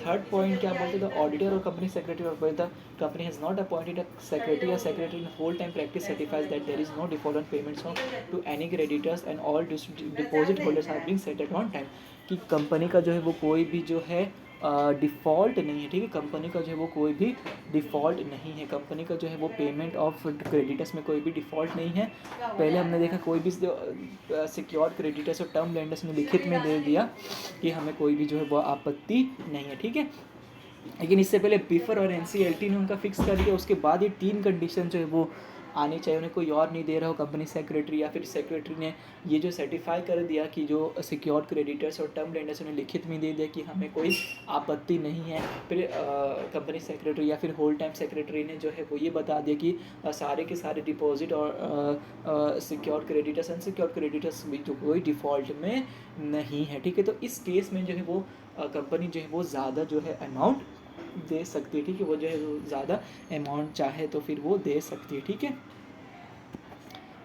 थर्ड पॉइंट क्या बोलते थे, ऑडिटर और कंपनी सेक्रेटरी, और बोलता company has not appointed a secretary या secretary in whole time practice certifies that there is no default on payments to any creditors and all deposit holders are being settled on time, कि company का जो है वो कोई भी जो है डिफ़ॉल्ट नहीं है, ठीक है, कंपनी का जो है वो कोई भी डिफ़ॉल्ट नहीं है, कंपनी का जो है वो पेमेंट ऑफ क्रेडिटर्स में कोई भी डिफ़ॉल्ट नहीं है। पहले हमने देखा कोई भी सिक्योर्ड क्रेडिटर्स और टर्म लेंडर्स ने लिखित में दे दिया कि हमें कोई भी जो है वो आपत्ति नहीं है, ठीक है। लेकिन इससे पहले बिफर और एनसीएलटी ने उनका फिक्स कर दिया, उसके बाद ये 3 कंडीशन जो है वो आनी चाहिए, उन्हें कोई और नहीं दे रहा हो, कंपनी सेक्रेटरी या फिर सेक्रेटरी ने ये जो सर्टिफाई कर दिया कि जो सिक्योर्ड क्रेडिटर्स और टर्म लेंडर्स उन्हें लिखित में दे दिया कि हमें कोई आपत्ति नहीं है। फिर कंपनी सेक्रेटरी या फिर होल टाइम सेक्रेटरी ने जो है वो ये बता दिया कि सारे के सारे डिपॉजिट और सिक्योर्ड क्रेडिटर्स अनसिक्योर्ड क्रेडिटर्स भी जो कोई डिफ़ॉल्ट में नहीं है, ठीक है। तो इस केस में जो है वो कंपनी जो है वो ज़्यादा जो है अमाउंट दे सकती है, ठीक है, वो जो है वो ज़्यादा अमाउंट चाहे तो फिर वो दे सकती है, ठीक है।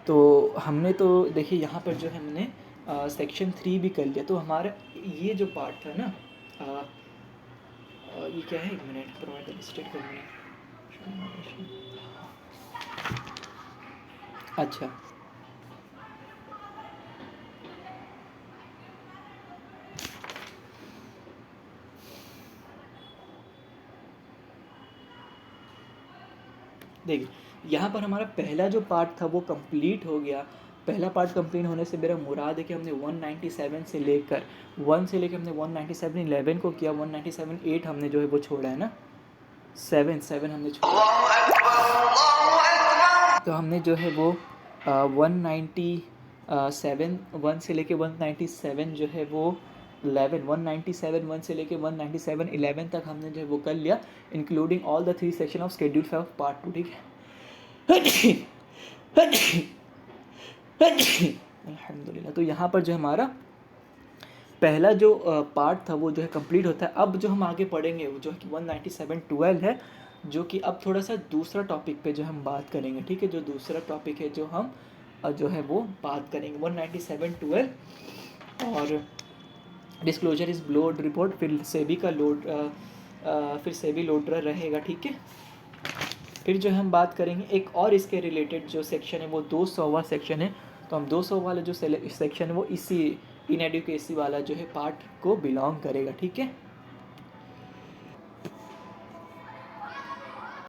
तो हमने तो देखिए यहाँ पर जो है हमने सेक्शन 3 भी कर लिया, तो हमारा ये जो पार्ट था ना, ये क्या है, 1 मिनट, प्रोवाइड स्टेट करनी, अच्छा देखिए यहाँ पर हमारा पहला जो पार्ट था वो कंप्लीट हो गया। पहला पार्ट कंप्लीट होने से मेरा मुराद है कि हमने 197 से लेकर हमने 197 11 को किया, 197 8 हमने जो है वो छोड़ा है ना, 7 हमने छोड़ा, तो हमने जो है वो 197 1 से लेके 197 जो है वो 197 1 से लेके 197 11 तक हमने जो है वो कर लिया, including all the 3 section of schedule 5 part 2, ठीक है। अल्हम्दुलिल्लाह। तो यहाँ पर जो हमारा पहला जो पार्ट था वो जो है कंप्लीट होता है। अब जो हम आगे पढ़ेंगे वो जो है कि 197 12 है, जो कि अब थोड़ा सा दूसरा टॉपिक पे जो हम बात करेंगे, ठीक है, जो दूसरा टॉपिक है जो हम जो है वो बात करेंगे 197 12 और डिस्क्लोजर इज लोड रिपोर्ट, फिर सेबी का लोड फिर सेबी लोडर रहेगा, ठीक है। फिर जो हम बात करेंगे एक और इसके रिलेटेड जो सेक्शन है वो 200वां सेक्शन है, तो हम 200 वाला जो सेक्शन है वो इसी इनएडुकेसी वाला जो है पार्ट को बिलोंग करेगा, ठीक है।